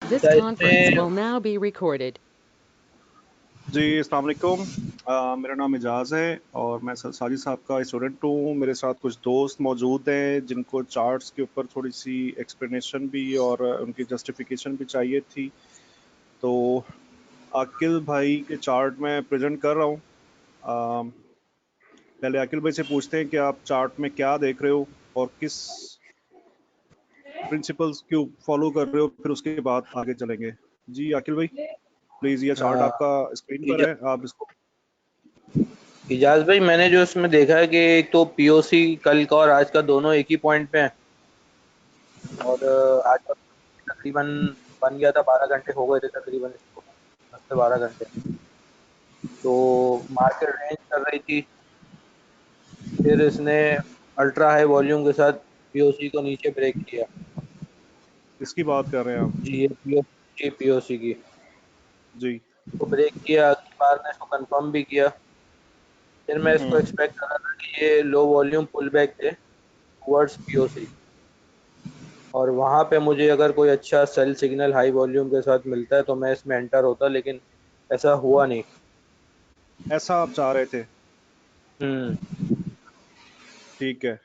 This क्या conference इसमें will now be recorded. जी अस्सलाम वालेकुम। मेरा नाम एजाज है और मैं साजिद साहब का स्टूडेंट हूँ। मेरे साथ कुछ दोस्त मौजूद हैं जिनको चार्ट्स के ऊपर थोड़ी सी एक्सप्लेनेशन भी और उनकी जस्टिफिकेशन भी चाहिए थी। तो आकिल भाई के चार्ट में प्रेजेंट कर रहा हूँ। पहले आकिल भाई से पूछते हैं कि आप चार्ट में क्या देख रहे हो और किस प्रिंसिपल्स को फॉलो कर रहे हो, फिर उसके बाद आगे चलेंगे। जी आकिल भाई प्लीज, ये चार्ट आ, आपका स्क्रीन पर इजा, है, आप इसको। इजाज भाई, मैंने जो इसमें देखा है कि एक तो पीओसी कल का और आज का दोनों एक ही पॉइंट पे है। और आज का तकरीबन बन गया था, 12 घंटे हो गए थे तकरीबन इसको, 10 से 12 घंटे। तो मार्केट रेंज कर रही थी, फिर इसने अल्ट्रा हाई वॉल्यूम के साथ पीओसी को नीचे ब्रेक किया। इसकी बात कर रहे हैं आप? जी, ये पीओसी की जी। को ब्रेक किया, अगली बार ने इसको कंफर्म भी किया। फिर मैं इसको हम्म। एक्सपेक्ट कर रहा था कि ये लो वॉल्यूम पुल बैक थे टुवर्ड्स पीओसी, और वहां पे मुझे अगर कोई अच्छा सेल सिग्नल हाई वॉल्यूम के साथ मिलता है तो मैं इसमें एंटर होता, लेकिन ऐसा हुआ नहीं। ऐसा आप चाह रहे थे? हम्म। ठीक है।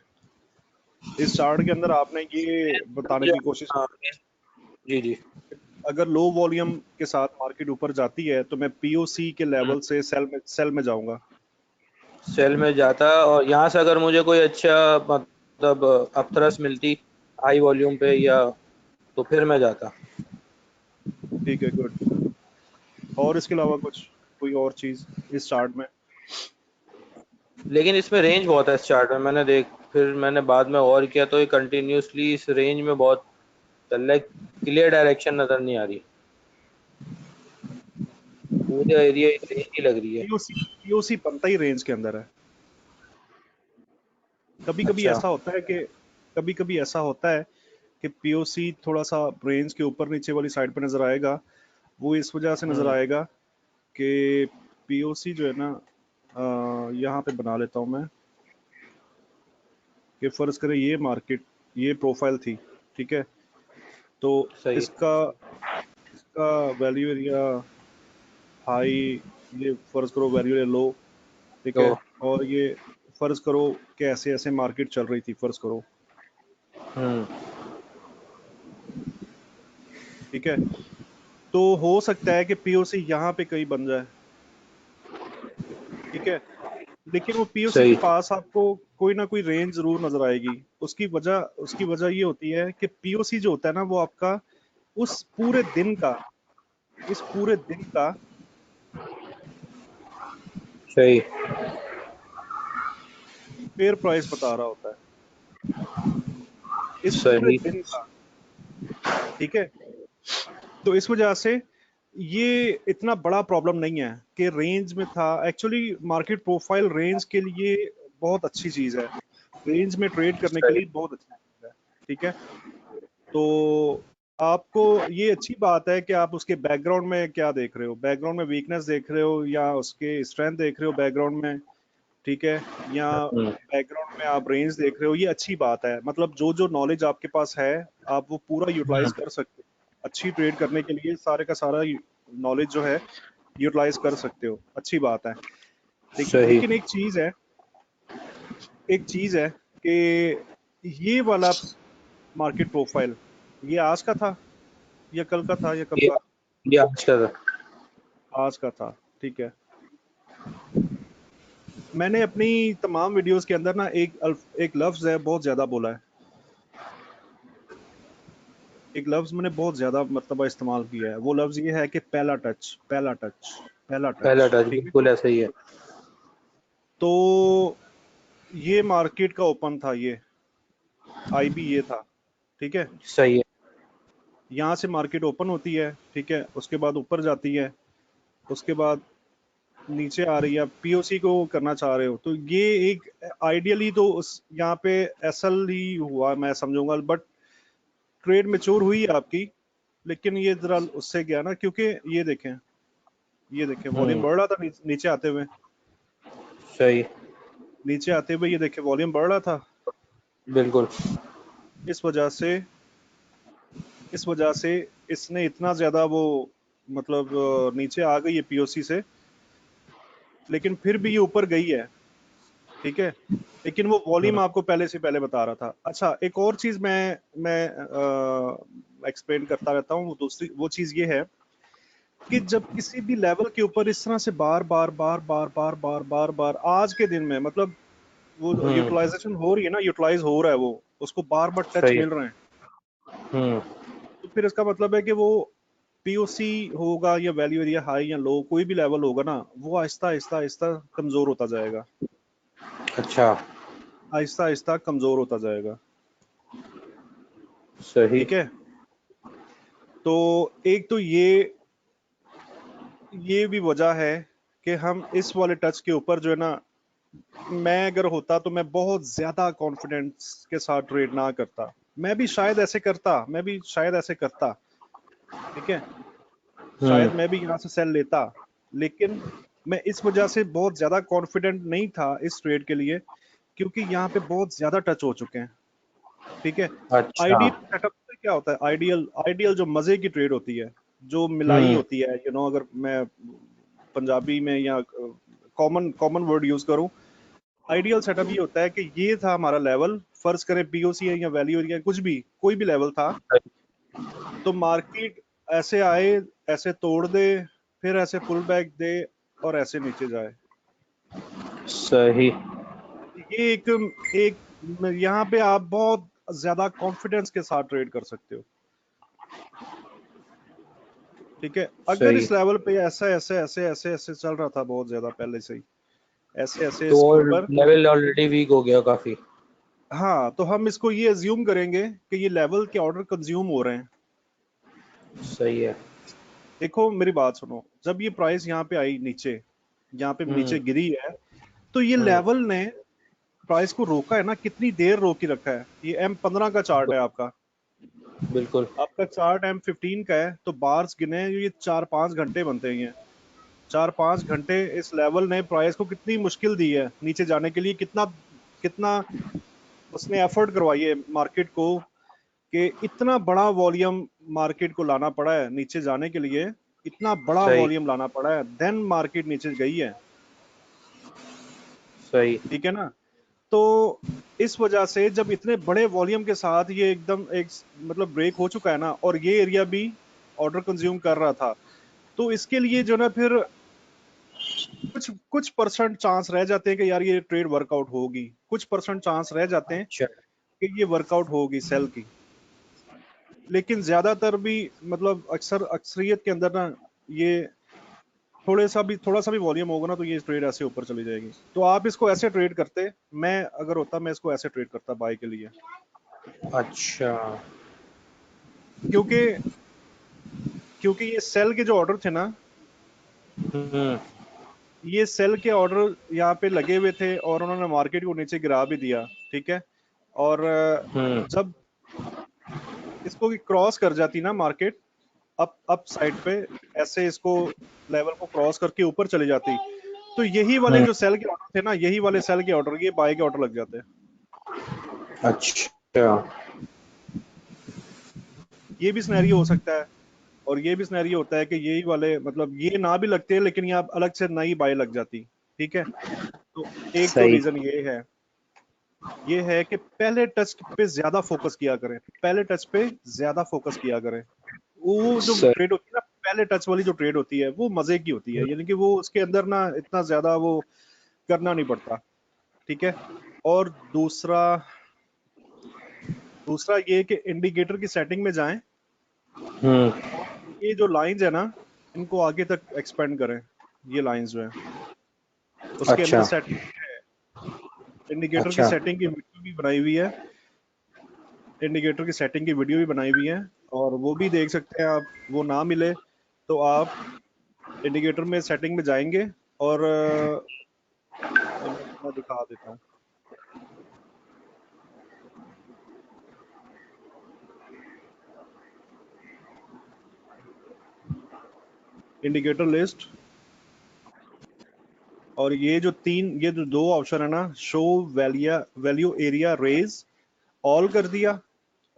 इस चार्ट के अंदर आपने ये बताने मुझे की कोशिश हाँ, की, जी जी। अगर लो वॉल्यूम के साथ मार्केट ऊपर जाती है तो मैं पीओसी के लेवल से सेल में जाऊंगा। सेल में जाता, और यहाँ से अगर मुझे कोई अच्छा मतलब अपथ्रस्ट मिलती हाई वॉल्यूम पे, या तो फिर मैं जाता। ठीक है, गुड। और इसके अलावा कुछ, कोई और चीज इस चार्ट में? लेकिन इसमें रेंज बहुत है इस चार्ट में, फिर मैंने बाद में और किया तो ये कंटिन्यूसली इस रेंज में बहुत चल रहा है। क्लियर डायरेक्शन नजर नहीं आ रही, पूरे एरिया रेंज ही लग रही है। पीओसी बनता ही रेंज के अंदर है। कभी कभी अच्छा। ऐसा होता है कि कभी कभी ऐसा होता है कि पीओसी थोड़ा सा रेंज के ऊपर नीचे वाली साइड पर नजर आएगा। वो इस वजह से नजर हम्म। आएगा कि पीओसी जो है ना, यहाँ पे बना लेता हूँ मैं, कि फर्ज करें ये मार्केट, ये प्रोफाइल थी, ठीक है। तो सही। इसका इसका वैल्यू एरिया हाई, ये फर्ज करो वैल्यू एरिया लो, ठीक तो है। और ये फर्ज करो कि ऐसे ऐसे मार्केट चल रही थी, फर्ज करो, हम्म। ठीक है। तो हो सकता है कि पीओसी यहाँ पे कहीं बन जाए, ठीक है। लेकिन वो पीओसी के सही। पास आपको कोई ना कोई रेंज जरूर नजर आएगी। उसकी वजह ये होती है कि पीओसी जो होता है ना, वो आपका उस पूरे दिन का, इस पूरे दिन का सही। फेयर प्राइस बता रहा होता है, इस पूरे सही। दिन का, ठीक है। तो इस वजह से ये इतना बड़ा प्रॉब्लम नहीं है कि रेंज में था। एक्चुअली मार्केट प्रोफाइल रेंज के लिए बहुत अच्छी चीज है, रेंज में ट्रेड करने के सही। लिए बहुत अच्छी चीज है, ठीक है। तो आपको ये अच्छी बात है कि आप उसके बैकग्राउंड में क्या देख रहे हो, बैकग्राउंड में वीकनेस देख रहे हो या उसके स्ट्रेंथ देख रहे हो बैकग्राउंड में, ठीक है। या हम्म। बैकग्राउंड में आप रेंज देख रहे हो, ये अच्छी बात है। मतलब जो जो नॉलेज आपके पास है, आप वो पूरा यूटिलाइज कर सकते हो। अच्छी ट्रेड करने के लिए सारे का सारा नॉलेज जो है यूटिलाइज कर सकते हो, अच्छी बात है। सही। लेकिन एक चीज है कि ये वाला मार्केट प्रोफाइल, ये आज का था या कल का था या कब ये का? ये आज का था। आज का था, ठीक है। मैंने अपनी तमाम वीडियोस के अंदर ना एक लफ्ज है बहुत ज्यादा बोला है, एक लफ्ज मैंने बहुत ज्यादा मरतबा इस्तेमाल किया है। वो लफ्ज ये है कि पहला टच, पहला टच, पहला पहला टच, टच ठीक है। बिल्कुल ऐसा ही है। तो ये मार्केट का ओपन था, ये आईबी ये था, ठीक है। सही है। यहाँ से मार्केट ओपन होती है, ठीक है, उसके बाद ऊपर जाती है, उसके बाद नीचे आ रही है। पीओसी को करना चाह रहे हो तो ये एक आइडियली तो उस यहाँ पे एसएल ही हुआ मैं समझूंगा, बट ट्रेड मेच्योर हुई है आपकी। लेकिन ये जरा उससे गया ना, क्योंकि ये देखें वॉल्यूम हम्म। बढ़ रहा था नीचे आते हुए, सही। नीचे आते हुए ये देखें वॉल्यूम बढ़ रहा था। बिल्कुल। इस वजह से इस वजह से इसने इतना ज्यादा वो मतलब नीचे आ गई है पीओसी से, लेकिन फिर भी ये ऊपर गई है, ठीक है। लेकिन वो वॉल्यूम हम्म, आपको पहले से पहले बता रहा था। अच्छा, एक और चीज मैं एक्सप्लेन करता रहता हूँ, वो दूसरी वो चीज ये है कि जब किसी भी लेवल के ऊपर इस तरह से बार बार बार बार बार बार बार बार आज के दिन में मतलब वो हम्म, यूटिलाइजेशन हो रही है ना, यूटिलाइज हो रहा है वो, उसको बार बार टच सही है। मिल रहे हैं, हम्म, तो फिर इसका मतलब है कि वो पीओसी होगा या वैल्यू एरिया हाई या लो, कोई भी लेवल होगा ना, वो आहिस्ता आहिस्ता आहिस्ता कमजोर होता जाएगा, अच्छा, आहिस्ता आहिस्ता कमजोर होता जाएगा, सही। ठीक है। तो एक तो ये भी वजह है कि हम इस वाले टच के ऊपर जो है ना, मैं अगर होता तो मैं बहुत ज्यादा कॉन्फिडेंस के साथ ट्रेड ना करता, मैं भी शायद ऐसे करता, ठीक है, हम्म, शायद मैं भी यहाँ से सेल लेता, लेकिन मैं इस वजह से बहुत ज्यादा कॉन्फिडेंट नहीं था इस ट्रेड के लिए, क्योंकि यहाँ पे बहुत ज्यादा टच हो चुके हैं, ठीक है। अच्छा। आइडियल सेटअप में क्या होता है, आइडियल आइडियल जो मजे की ट्रेड होती है, जो मिलाई हम्म, होती है, अगर मैं पंजाबी में या कॉमन कॉमन वर्ड यूज करूं, आइडियल सेटअप ये होता है कि ये था हमारा लेवल, फर्ज करें पीओसी है या वैल्यू या कुछ भी, कोई भी लेवल था, तो मार्केट ऐसे आए, ऐसे तोड़ दे, फिर ऐसे पुल बैक दे और ऐसे नीचे जाए। सही। ये एक यहाँ पे आप बहुत ज्यादा कॉन्फिडेंस के साथ ट्रेड कर सकते हो, ठीक है। अगर सही। इस लेवल पे ऐसा ऐसे ऐसे ऐसे ऐसे चल रहा था बहुत ज्यादा पहले से ही, ऐसे ऐसे तो इसके और ऊपर, लेवल ऑलरेडी वीक हो गया काफी। हाँ, तो हम इसको ये अज्यूम करेंगे कि ये लेवल के ऑर्डर कंज्यूम हो रहे हैं। सही है। देखो मेरी बात सुनो, जब ये प्राइस यहाँ पे आई नीचे, यहाँ पे हम्म, नीचे गिरी है, तो ये हम्म, लेवल ने प्राइस को रोका है ना, कितनी देर रोक के रखा है। ये M15 का चार्ट है आपका, बिल्कुल। आपका चार्ट M15 का है, तो बार्स गिने ये 4-5 घंटे बनते हैं ये, 4-5 घंटे इस लेवल ने प्राइस को कितनी मुश्किल दी है नीचे जाने के लिए, कितना कितना उसने एफर्ट करवाई है मार्केट को, कि इतना बड़ा वॉल्यूम मार्केट को लाना पड़ा है नीचे जाने के लिए, इतना बड़ा सही। वॉल्यूम लाना पड़ा है, देन मार्केट नीचे गई है, सही। ठीक है ना। तो इस वजह से जब इतने बड़े वॉल्यूम के साथ ये एकदम एक मतलब ब्रेक हो चुका है ना, और ये एरिया भी ऑर्डर कंज्यूम कर रहा था, तो इसके लिए जो ना फिर कुछ कुछ परसेंट चांस रह जाते हैं कि यार ये ट्रेड वर्कआउट होगी, कुछ परसेंट चांस रह जाते हैं अच्छा। कि ये वर्कआउट होगी सेल की, लेकिन ज्यादातर भी मतलब अक्सरियत के अंदर ना, ये थोड़ा सा भी वॉल्यूम होगा ना, तो ये ट्रेड ऐसे ऊपर चली जाएगी। तो आप इसको ऐसे ट्रेड करते, मैं अगर होता मैं इसको ऐसे ट्रेड करता बाय के लिए, अच्छा। क्योंकि क्योंकि ये सेल के जो ऑर्डर थे ना, हम्म, ये सेल के ऑर्डर यहाँ पे लगे हुए थे और उन्होंने मार्केट को नीचे गिरा भी दिया, ठीक है। और हम्म, जब इसको क्रॉस कर जाती ना मार्केट, अप साइड पे, ऐसे इसको लेवल को क्रॉस करके ऊपर चली जाती, तो यही वाले हम्म, जो सेल के ऑर्डर थे ना, यही वाले सेल के ऑर्डर ये बाय के ऑर्डर लग जाते हैं। अच्छा। ये भी सिनेरियो हो सकता है, और ये भी सिनेरियो होता है कि यही वाले मतलब ये ना भी लगते हैं, लेकिन यहाँ अलग से नई बाय लग जाती, ठीक है। तो एक तो सही। रीजन ये है कि पहले टच पे ज्यादा फोकस किया करें, पहले टच पे ज्यादा फोकस किया करें। वो जो सही। ट्रेड होती है ना, पहले टच वाली जो ट्रेड होती है वो मजे की होती है, यानी कि वो उसके अंदर ना इतना ज्यादा वो करना नहीं पड़ता, ठीक है। और दूसरा दूसरा ये कि इंडिकेटर की सेटिंग में जाएं, हम्म, और ये जो लाइंस है ना, इनको आगे तक एक्सपेंड करें, ये लाइंस जो है उसके अंदर अच्छा। सेटिंग है, इंडिकेटर की अच्छा। सेटिंग की वीडियो भी बनाई हुई है, इंडिकेटर की सेटिंग की वीडियो भी बनाई हुई है, और वो भी देख सकते हैं आप। वो ना मिले तो आप इंडिकेटर में सेटिंग में जाएंगे, और मैं दिखा देता हूँ। इंडिकेटर लिस्ट, और ये जो दो ऑप्शन है ना, show value area rays, all कर दिया,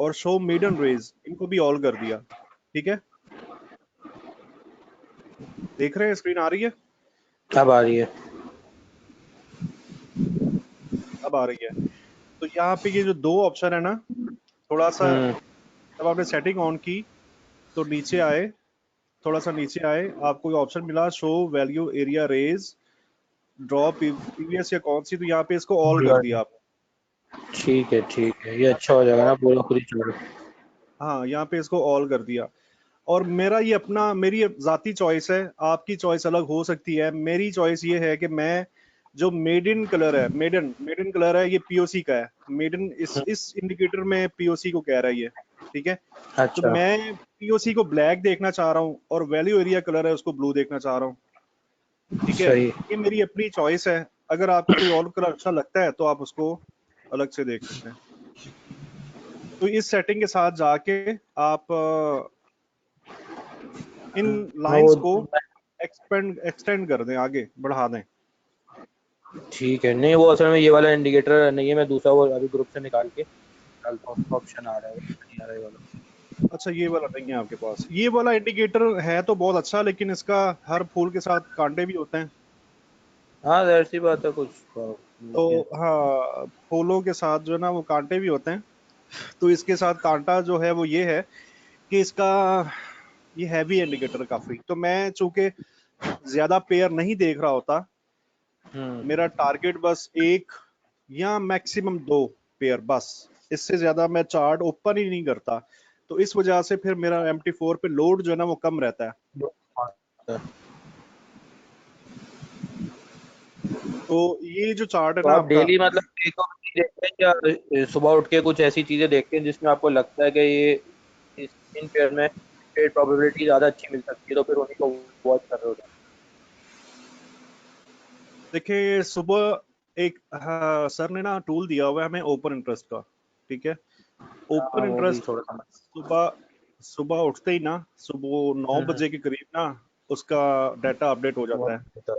और शो मिडन रेज, इनको भी ऑल कर दिया। ठीक है, देख रहे हैं, स्क्रीन आ रही है? अब आ रही है। अब आ रही है। तो यहाँ पे ये जो दो ऑप्शन है ना, थोड़ा सा हम्म। जब आपने सेटिंग ऑन की तो नीचे आए, थोड़ा सा नीचे आए, आपको ये ऑप्शन मिला show value area rays, draw PVs या कौन सी, तो यहाँ पे इसको ऑल कर दिया आप। ठीक है, ये अच्छा अच्छा, हो जाएगा और ना पूरा खुद ही चल। हाँ, यहाँ पे इसको ऑल कर दिया। और मेरा ये अपना, मेरी जाती चॉइस है, आपकी चॉइस अलग हो सकती है। मेरी चॉइस ये है कि मैं जो मेडन कलर है, मेडन मेडन कलर है, ये पीओसी का है। मेडन इस इंडिकेटर में पीओसी को कह रहा है ये। ठीक है, तो अच्छा। मैं पीओसी को ब्लैक देखना चाह रहा हूँ और वैल्यू एरिया कलर है उसको ब्लू देखना चाह रहा हूँ। ठीक है, सही। ये मेरी अपनी चॉइस है। अगर आपको कोई और कलर अच्छा लगता है तो आप उसको अलग से देख सकते हैं। तो इस सेटिंग के साथ जाके आप इन वो लाइंस को एक्सटेंड कर दें, आगे बढ़ा दें। ठीक है, नहीं वो असल में ये वाला इंडिकेटर नहीं है, मैं दूसरा वो अभी ग्रुप से निकाल के डालता हूँ, उसका ऑप्शन आ रहा है, वो नहीं आ रहा है ये वाला। अच्छा, ये वाला नहीं है आपके पास? ये वाला इंडिकेटर है तो बहुत अच्छा, लेकिन इसका हर फूल के साथ कांटे भी होते हैं। हाँ जाहिर सी बात है, कुछ तो नहीं है। हाँ, फूलों के साथ जो है ना वो कांटे भी होते हैं। तो इसके साथ कांटा जो है वो ये है कि इसका ये हैवी इंडिकेटर काफी, तो मैं चूंकि ज्यादा पेयर नहीं देख रहा होता, हम्म। मेरा टारगेट बस एक या मैक्सिमम दो पेयर बस, इससे ज्यादा मैं चार्ट ओपन ही नहीं करता। तो इस वजह से फिर मेरा MT4 पे लोड जो है ना वो कम रहता है। तो ये जो चार्ट है तो ना आप आपका, डेली मतलब एक दो चीज़ देखते हैं या सुबह उठ के कुछ ऐसी चीजें देखते हैं जिसमें आपको लगता है कि ये इस इन पेयर में ट्रेड प्रोबेबिलिटी ज्यादा अच्छी मिल सकती है, तो फिर उन्हीं को वॉच कर रहे होते देखिए सुबह एक, हाँ, सर ने ना टूल दिया हुआ है हमें ओपन इंटरेस्ट का। ठीक है, हैं। ओपन हाँ वो भी इंटरेस्ट थोड़ा समझ। सुबह सुबह उठते ही ना, सुबह नौ हम्म। बजे के करीब ना उसका डाटा अपडेट हो वो जाता है। होता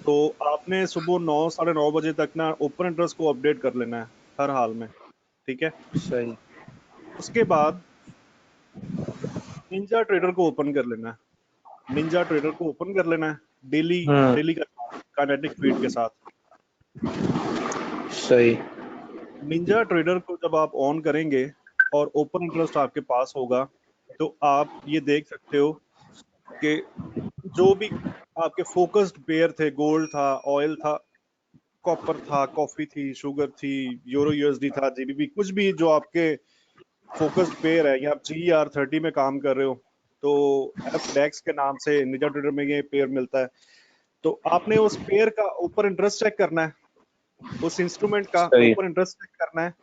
तो आपने सुबह 9 साढ़े 9 बजे तक ना ओपन इंटरेस्ट को अपडेट कर लेना है हर हाल में। ठीक है, है। सही। उसके बाद निंजा ट्रेडर को ओपन कर लेना है। निंजा ट्रेडर को ओपन कर लेना है डेली, हम्म। डेली का काइनेटिक फीड के साथ। सही। निंजा ट्रेडर को जब आप ऑन करेंगे और ओपन इंटरेस्ट आपके पास होगा, तो आप ये देख सकते हो कि जो भी आपके फोकस्ड पेयर थे, गोल्ड था, ऑयल था, कॉपर था, कॉफी थी, शुगर थी, यूरो यूएसडी था, जीबीपी, कुछ भी जो आपके फोकस्ड पेयर है, या आप GR30 में काम कर रहे हो, तो एफ डेक्स के नाम से निंजा ट्रेडर में ये पेयर मिलता है। तो आपने उस पेयर का ऊपर इंटरेस्ट चेक करना है, उस इंस्ट्रूमेंट का सही। ऊपर इंटरेस्ट चेक करना है,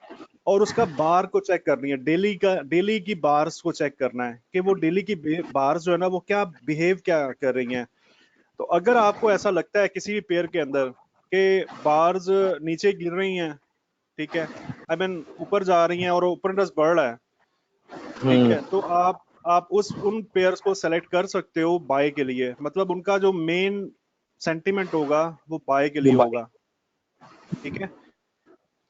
और उसका बार को चेक करनी है, डेली का, डेली की बार्स को चेक करना है कि वो डेली की बार्स जो है ना वो क्या बिहेव क्या कर रही हैं। तो अगर आपको ऐसा लगता है किसी भी पेयर के अंदर कि बार्स नीचे गिर रही हैं, ठीक है, आई मीन ऊपर जा रही हैं और ऊपर इंटरेस्ट बढ़ रहा है, ठीक हम्म। है, तो आप उस उन पेयर्स को सेलेक्ट कर सकते हो बाय के लिए, मतलब उनका जो मेन सेंटीमेंट होगा वो बाय के वो लिए बाकी। होगा। ठीक है,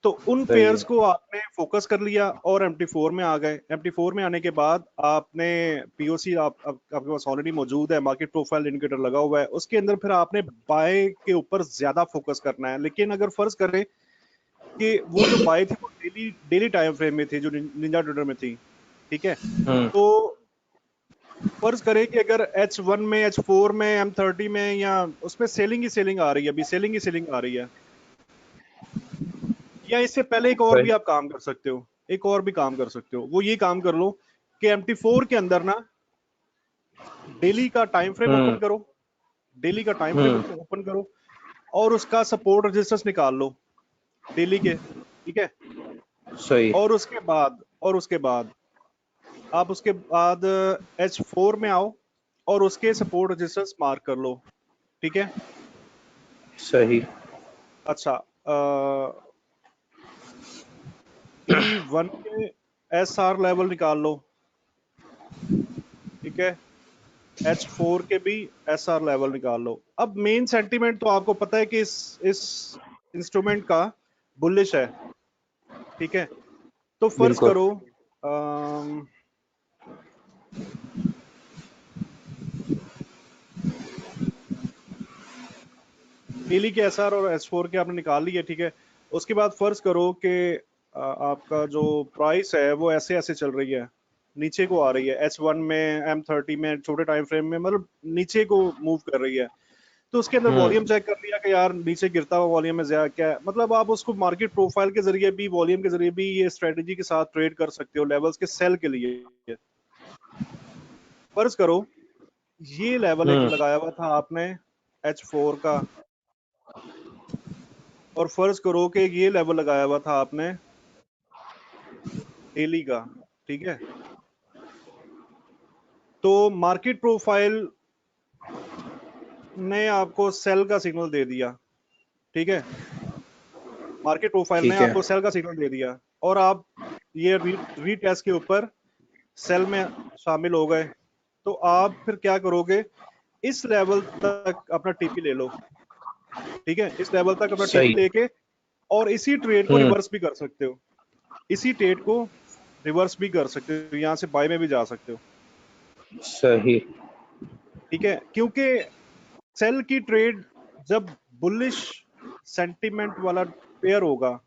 तो उन सही पेयर्स है। को आपने फोकस कर लिया और MT4 में आ गए। MT4 में आने के बाद आपने पीओसी आपके पास ऑलरेडी मौजूद है, मार्केट प्रोफाइल इंडिकेटर लगा हुआ है, उसके अंदर फिर आपने बाय के ऊपर ज्यादा फोकस करना है। लेकिन अगर फर्ज करें कि वो जो बाय थी वो डेली डेली टाइम फ्रेम में थी, जो निंजा ट्रेडर में थी, ठीक है, हम्म। तो फर्ज करें कि अगर H1 में, H4 में, M30 में, या उसमें सेलिंग ही सेलिंग आ रही है, अभी सेलिंग ही सेलिंग आ रही है, या इससे पहले एक और भी सही। आप काम कर सकते हो, एक और भी काम कर सकते हो, वो ये काम कर लो कि MT4 के अंदर ना डेली का टाइम फ्रेम हम्म। ओपन करो, डेली का टाइम फ्रेम हम्म। ओपन करो, और उसका सपोर्ट रजिस्टर्स निकाल लो डेली के। ठीक है, सही। और उसके बाद आप उसके बाद H4 में आओ और उसके सपोर्ट रजिस्टर्स मार्क कर लो। ठीक है, सही। अच्छा, T1 के SR लेवल निकाल लो। ठीक है, H4 के भी SR लेवल निकाल लो। अब मेन सेंटीमेंट तो आपको पता है कि इस इंस्ट्रूमेंट का बुलिश है। ठीक है, तो फर्ज बिल्कुल। करो डेली के एसआर और एस4 के आपने निकाल लिए, ठीक है। उसके बाद फर्ज करो कि आपका जो प्राइस है वो ऐसे ऐसे चल रही है, नीचे को आ रही है, H1 में, M30 में, छोटे टाइम फ्रेम में, मतलब नीचे को मूव कर रही है। तो उसके अंदर हम्म। वॉल्यूम चेक कर लिया कि यार नीचे गिरता हुआ वॉल्यूम है, ज्यादा क्या है, मतलब आप उसको मार्केट प्रोफाइल के जरिए भी, वॉल्यूम के जरिए भी ये स्ट्रेटेजी के साथ ट्रेड कर सकते हो लेवल्स के सेल के लिए। फर्ज करो ये लेवल एक हम्म। लगाया हुआ था आपने H4 का, और फर्ज करो कि ये लेवल लगाया हुआ था आपने डेली का, ठीक है। तो मार्केट प्रोफाइल ने आपको सेल का सिग्नल दे दिया, ठीक है। मार्केट प्रोफाइल ने ठीक है। आपको सेल का सिग्नल दे दिया, और आप ये रीटेस्ट के ऊपर सेल में शामिल हो गए। तो आप फिर क्या करोगे, इस लेवल तक अपना टीपी ले लो, ठीक है। इस लेवल तक अपना टीपी सही। लेके, और इसी ट्रेड को हम्म। रिवर्स भी कर सकते हो, इसी ट्रेड को रिवर्स भी कर सकते हो, यहाँ से बाय में भी जा सकते हो, सही। ठीक है। क्योंकि सेल की ट्रेड जब बुलिश सेंटीमेंट वाला पेयर होगा,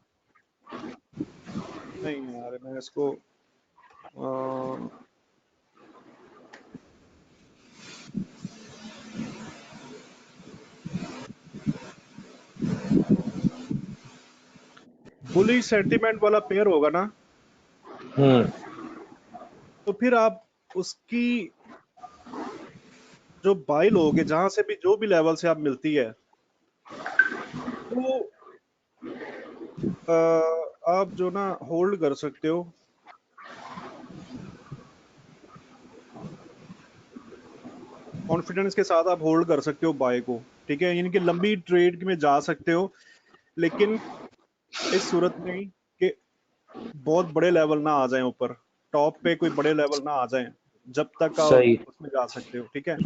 नहीं यार मैं इसको बुलिश सेंटीमेंट वाला पेयर होगा ना, हम्म। तो फिर आप उसकी जो बाई लोगे, जहां से भी, जो भी लेवल से आप मिलती है, तो आप जो ना होल्ड कर सकते हो, कॉन्फिडेंस के साथ आप होल्ड कर सकते हो बाय को, ठीक है। यानी कि लंबी ट्रेड में जा सकते हो, लेकिन इस सूरत में ही कि बहुत बड़े लेवल ना आ जाएं ऊपर, टॉप पे कोई बड़े लेवल ना आ जाएं, जब तक आप सही। उसमें जा सकते हो, ठीक है।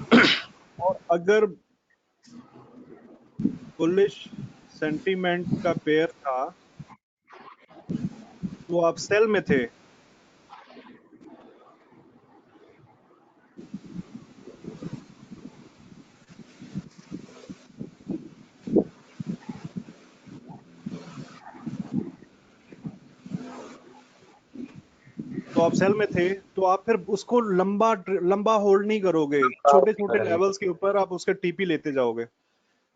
और अगर बुलिश सेंटीमेंट का पेयर था तो आप सेल में थे, तो आप फिर उसको लंबा लंबा होल्ड नहीं करोगे, छोटे छोटे लेवल्स के ऊपर आप उसके टीपी लेते जाओगे,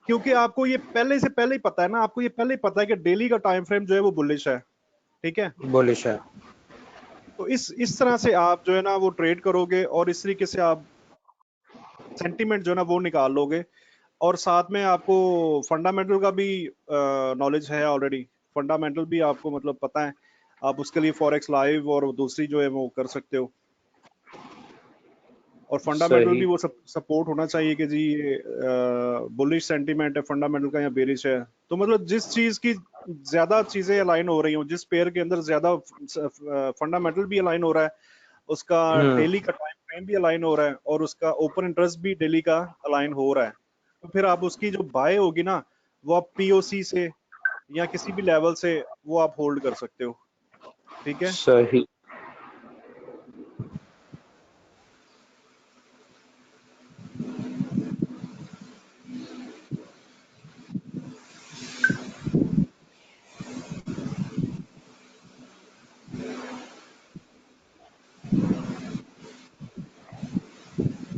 क्योंकि आपको ये पहले से पहले ही पता है ना, आपको ये पहले ही पता है कि डेली का टाइम फ्रेम जो है वो बुलिश है, ठीक है। बुलिश है। तो इस तरह से आप जो है ना वो ट्रेड करोगे, और इस तरीके से आप सेंटीमेंट जो है ना वो निकाल लोगे। और साथ में आपको फंडामेंटल का भी नॉलेज है ऑलरेडी, फंडामेंटल भी आपको मतलब पता है, आप उसके लिए फॉरेक्स लाइव और दूसरी जो है वो कर सकते हो। और फंडामेंटल सही। भी वो सपोर्ट होना चाहिए कि जी ये बुलिश सेंटीमेंट है फंडामेंटल का या बेरिश है। तो मतलब जिस चीज की ज्यादा चीजें अलाइन हो रही हो, जिस पेयर के अंदर ज्यादा फंडामेंटल भी अलाइन हो रहा है, उसका हम्म। डेली का टाइम फ्रेम भी अलाइन हो रहा है, और उसका ओपन इंटरेस्ट भी डेली का अलाइन हो रहा है, तो फिर आप उसकी जो बाय होगी ना, वो आप पीओसी से या किसी भी लेवल से वो आप होल्ड कर सकते हो, ठीक है। सही।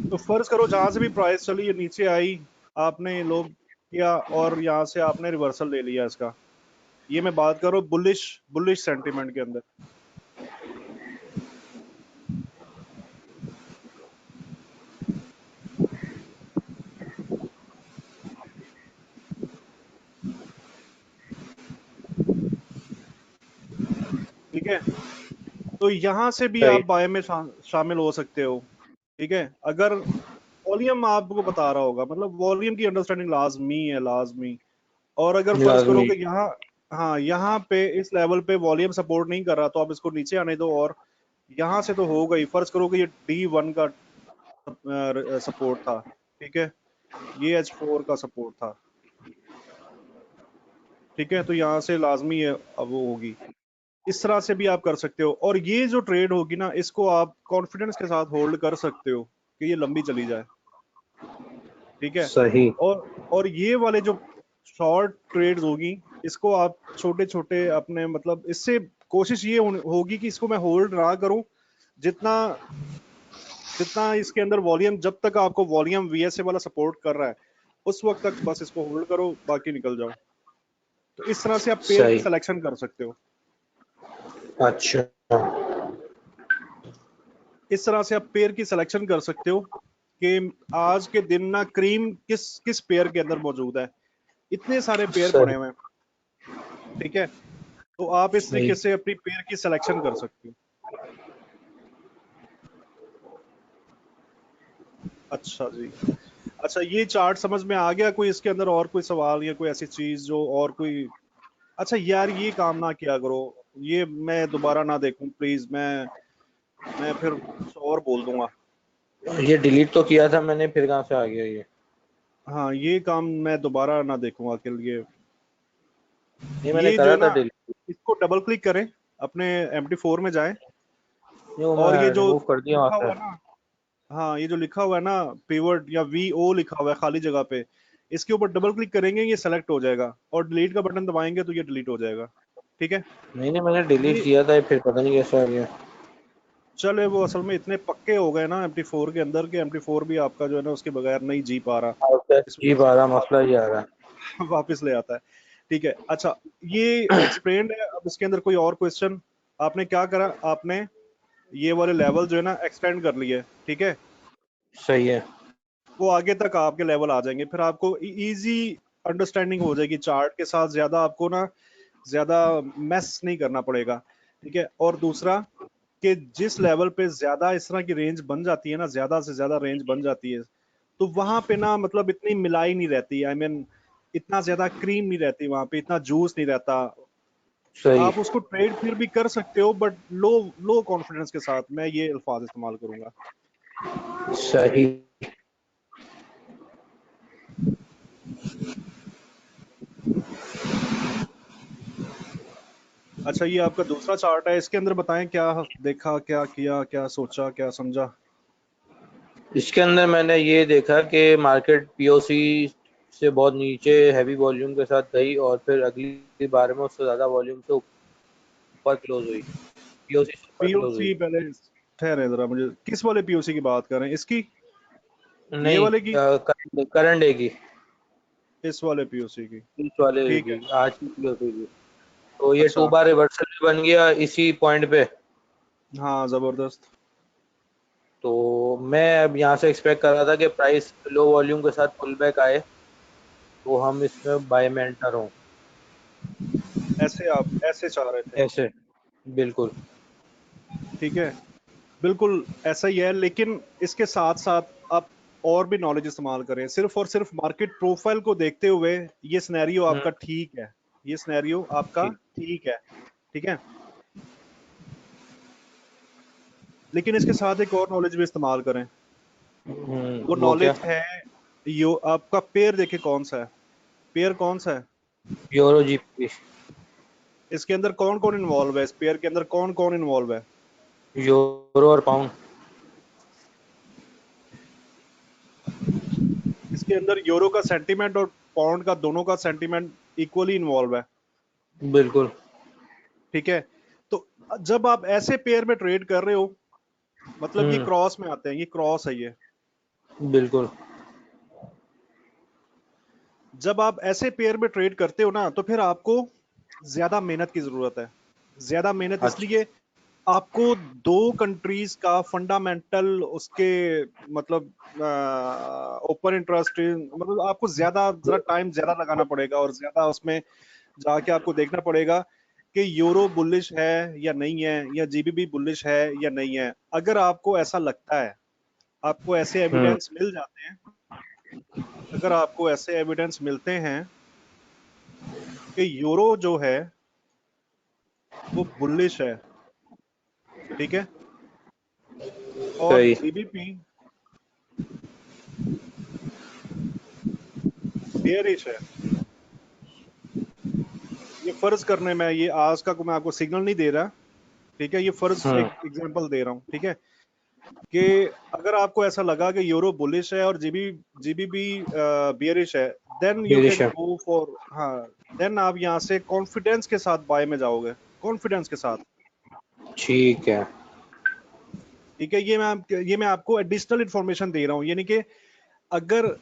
तो फर्ज करो जहां से भी प्राइस चली, ये नीचे आई, आपने लोग किया, और यहाँ से आपने रिवर्सल ले लिया इसका। ये मैं बात कर रहा हूँ बुलिश बुलिश सेंटीमेंट के अंदर, ठीक है। तो यहाँ से भी सही। आप बाय में शामिल हो सकते हो, ठीक है। अगर वॉल्यूम आपको बता रहा होगा, मतलब वॉल्यूम की अंडरस्टैंडिंग लाजमी है, लाजमी। और अगर फर्ज करो लाजमी। कि यहाँ, हाँ यहाँ पे इस लेवल पे वॉल्यूम सपोर्ट नहीं कर रहा, तो आप इसको नीचे आने दो, और यहाँ से तो हो गई। फर्ज करो कि ये D1 का सपोर्ट था, ठीक है, ये H4 का सपोर्ट था, ठीक है। तो यहाँ से लाजमी है अब वो होगी, इस तरह से भी आप कर सकते हो। और ये जो ट्रेड होगी ना, इसको आप कॉन्फिडेंस के साथ होल्ड कर सकते हो कि ये लंबी चली जाए, ठीक है। सही। और ये वाले जो शॉर्ट ट्रेड्स होगी, इसको आप छोटे छोटे अपने मतलब, इससे कोशिश ये होगी कि इसको मैं होल्ड ना करूं। जितना जितना इसके अंदर वॉल्यूम, जब तक आपको वॉल्यूम वीएसए वाला सपोर्ट कर रहा है, उस वक्त तक बस इसको होल्ड करो, बाकी निकल जाओ। तो इस तरह से आप पेयर की सही। सिलेक्शन कर सकते हो। अच्छा। इस तरह से आप पेयर की सिलेक्शन कर सकते हो कि आज के दिन ना क्रीम किस किस पेयर के अंदर मौजूद है। इतने सारे पेयर पड़े सही। हुए हैं, ठीक है। तो आप इस सही। तरीके से अपनी पेयर की सिलेक्शन कर सकते हो। अच्छा जी। अच्छा, ये चार्ट समझ में आ गया? कोई इसके अंदर और कोई सवाल या कोई ऐसी चीज जो और कोई? अच्छा यार, ये काम ना किया करो, ये मैं दोबारा ना देखूं प्लीज। मैं फिर कुछ और बोल दूंगा। ये डिलीट तो किया था मैंने, फिर कहाँ से आ गया ये? हाँ, ये काम मैं दोबारा ना देखूंगा के लिए। ये मैंने ये जो करा है था ना, डिलीट। इसको डबल क्लिक करें, अपने MT4 में जाएं, ये वो और मैं ये जो रिमूव कर दिया वहाँ लिखा से। हुआ है ना, हाँ, ये जो लिखा हुआ है ना, पिवट या VO लिखा हुआ है खाली जगह पे, इसके ऊपर डबल क्लिक करेंगे, ये सेलेक्ट हो जाएगा, और डिलीट का बटन दबाएंगे तो ये डिलीट हो जाएगा, ठीक है। नहीं नहीं, मैंने डिलीट ये किया था, फिर पता नहीं कैसे आ गया। चले, वो असल में इतने पक्के हो गए ना MT4 के अंदर, कि MT4 भी आपका जो है ना उसके बगैर नहीं जी पा रहा। इस जी वजह से बारह मसला ही आ रहा है। वापस ले आता है, ठीक है। अच्छा, ये एक्सप्लेन है। अब इसके अंदर कोई और क्वेश्चन? आपने क्या करा, आपने ये वाले लेवल जो है ना एक्सटेंड कर लिए, ठीक है। सही है। वो आगे तक आपके लेवल आ जाएंगे, फिर आपको इजी अंडरस्टैंडिंग हो जाएगी चार्ट के साथ, ज्यादा आपको ना ज्यादा मैस नहीं करना पड़ेगा, ठीक है। और दूसरा, कि जिस लेवल पे ज्यादा इस तरह की रेंज बन जाती है ना, ज्यादा से ज्यादा रेंज बन जाती है, तो वहां पे ना मतलब इतनी मिलाई नहीं रहती, आई मीन इतना ज्यादा क्रीम नहीं रहती वहां पे, इतना जूस नहीं रहता। सही। आप उसको ट्रेड फिर भी कर सकते हो, बट लो लो कॉन्फिडेंस के साथ, मैं ये अल्फाज इस्तेमाल करूंगा। सही। अच्छा, ये आपका दूसरा चार्ट है, इसके अंदर बताएं क्या देखा, क्या किया, क्या सोचा, क्या समझा। इसके अंदर मैंने ये देखा कि मार्केट पीओसी से बहुत नीचे हैवी वॉल्यूम के साथ गई, और फिर अगली बार में उससे ज़्यादा वॉल्यूम से ऊपर क्लोज हुई। पीओसी से ऊपर क्लोज हुई। POC पहले ठहरे जरा, मुझे किस वाले POC की बात कर रहे हैं, इसकी, ये नहीं, वाले की, करंट डे की, इस वाले POC की? इस वाले ठीक की है। आज की पीओसी की। तो ये टू अच्छा, बार रिवर्सल भी बन गया इसी पॉइंट पे। हाँ, जबरदस्त। तो मैं अब यहाँ से एक्सपेक्ट कर रहा था कि प्राइस लो वॉल्यूम के साथ पुल बैक आए, तो हम इसमें बाय में एंटर हों। ऐसे आप ऐसे चाह रहे थे? ऐसे। बिल्कुल। ठीक है, बिल्कुल ऐसा ही है, लेकिन इसके साथ साथ आप और भी नॉलेज इस्तेमाल करें। सिर्फ और सिर्फ मार्केट प्रोफाइल को देखते हुए ये सिनेरियो हम्म। आपका ठीक है, ये सिनेरियो आपका ठीक। ठीक है, ठीक है। लेकिन इसके साथ एक और नॉलेज भी इस्तेमाल करें। वो वो क्या? नॉलेज है, यो आपका पेयर देखे कौन सा है, पेयर कौन सा है, यूरो जीपी। इसके अंदर कौन कौन इन्वॉल्व है, इस पेयर के अंदर कौन कौन इन्वॉल्व है। यूरो और पाउंड। इसके अंदर यूरो का सेंटीमेंट और पाउंड का, दोनों का सेंटीमेंट इक्वली इन्वॉल्व है, बिल्कुल। ठीक है। तो जब आप ऐसे पेयर में ट्रेड कर रहे हो, मतलब ये हम्म। क्रॉस में आते हैं, ये क्रॉस है ये। बिल्कुल। जब आप ऐसे पेयर में ट्रेड करते हो ना, तो फिर आपको ज्यादा मेहनत की जरूरत है। ज्यादा मेहनत अच्छा। इसलिए, आपको दो कंट्रीज का फंडामेंटल उसके मतलब ओपन इंटरेस्ट, मतलब आपको ज्यादा जरा टाइम ज्यादा लगाना पड़ेगा, और ज्यादा उसमें जाके आपको देखना पड़ेगा कि यूरो बुलिश है या नहीं है, या GBP बुलिश है या नहीं है। अगर आपको ऐसा लगता है, आपको ऐसे हम्म। एविडेंस मिल जाते हैं, अगर आपको ऐसे एविडेंस मिलते हैं कि यूरो जो है वो बुलिश है, ठीक है, और सही। GBP बेयरिश है, ये फर्ज करने में, ये आज का को मैं आपको सिग्नल नहीं दे रहा, ठीक है, ये फर्ज हम्म। एक एग्जांपल दे रहा हूँ, ठीक है, कि अगर आपको ऐसा लगा कि यूरो बुलिश है और जीबीबी बियरिश है, देन यू बेरिश कैन है। गो फॉर, हाँ, देन आप यहाँ से कॉन्फिडेंस के साथ बाय में जाओगे, कॉन्फिडेंस के साथ, ठीक है। ठीक है। ये मैं आपको एडिशनल इंफॉर्मेशन दे रहा हूँ, यानी कि अगर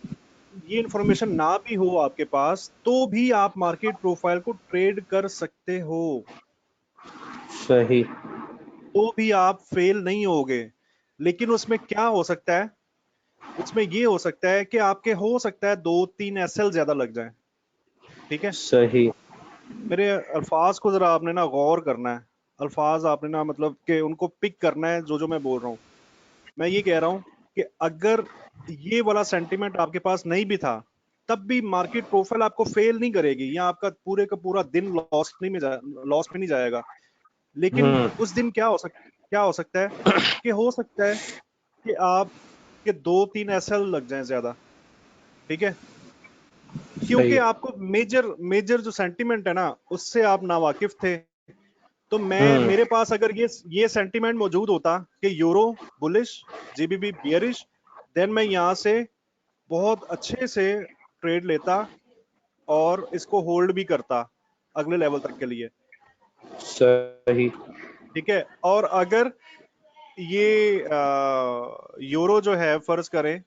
ये इंफॉर्मेशन ना भी हो आपके पास, तो भी आप मार्केट प्रोफाइल को ट्रेड कर सकते हो, सही। तो भी आप फेल नहीं होगे। लेकिन उसमें क्या हो सकता है, उसमें ये हो सकता है कि आपके हो सकता है 2-3 एसएल ज्यादा लग जाए, ठीक है। सही। मेरे अल्फाज को जरा आपने ना गौर करना है, अल्फाज आपने ना मतलब कि उनको पिक करना है, जो जो मैं बोल रहा हूँ। मैं ये कह रहा हूँ कि अगर ये वाला सेंटिमेंट आपके पास नहीं भी था, तब भी मार्केट प्रोफाइल आपको फेल नहीं करेगी, या आपका पूरे का पूरा दिन लॉस में नहीं जाएगा। लेकिन हम्म। उस दिन क्या हो सकता है, कि हो सकता है कि आप के 2-3 एसएल लग जाएं ज्यादा, ठीक है, क्योंकि सही। आपको मेजर मेजर जो सेंटिमेंट है ना, उससे आप नावाकिफ थे। तो मैं, हम्म। मेरे पास अगर ये सेंटिमेंट मौजूद होता कि euro bullish, GBB bearish, then मैं यहाँ से बहुत अच्छे से ट्रेड लेता और इसको होल्ड भी करता अगले लेवल तक के लिए, सही। ठीक है। और अगर ये यूरो जो है फर्ज करें,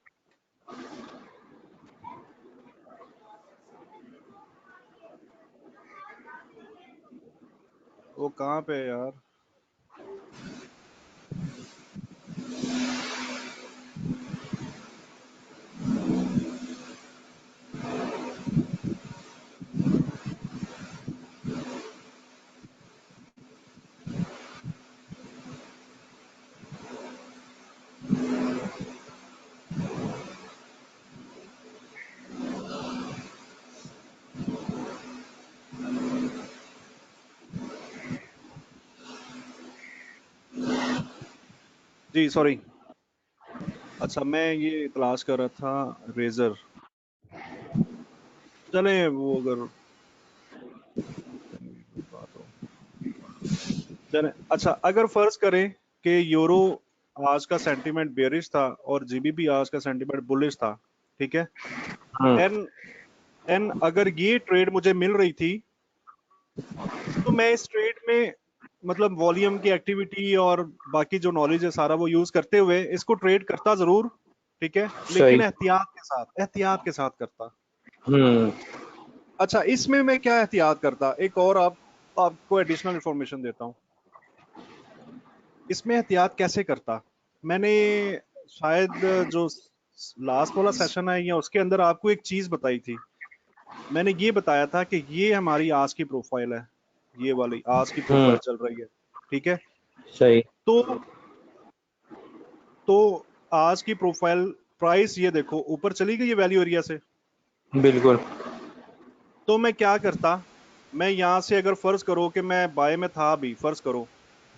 वो कहाँ पे है यार, जी सॉरी, अच्छा मैं ये तलाश कर रहा था रेजर, चले वो अगर बात हो, चले अच्छा, अगर फर्ज करें कि यूरो आज का सेंटीमेंट बेरिश था और जीबीबी आज का सेंटीमेंट बुलिश था, ठीक है, हम्म। एन एन अगर ये ट्रेड मुझे मिल रही थी, तो मैं इस ट्रेड में मतलब वॉल्यूम की एक्टिविटी और बाकी जो नॉलेज है सारा वो यूज करते हुए इसको ट्रेड करता जरूर, ठीक है, लेकिन सही। एहतियात के साथ करता। हम्म। अच्छा, इसमें मैं क्या एहतियात करता, एक और आपको एडिशनल इंफॉर्मेशन देता हूँ, इसमें एहतियात कैसे करता। मैंने शायद जो लास्ट वाला सेशन है या उसके अंदर आपको एक चीज बताई थी, मैंने ये बताया था कि ये हमारी आज की प्रोफाइल है, ये वाली आज की हम्म। प्रोफाइल चल रही है, ठीक है। सही। तो तो आज की प्रोफाइल प्राइस ये देखो ऊपर चली गई है वैल्यू एरिया से। बिल्कुल। तो मैं क्या करता, मैं यहाँ से अगर फर्ज करो कि मैं बाय में था अभी, फर्ज करो,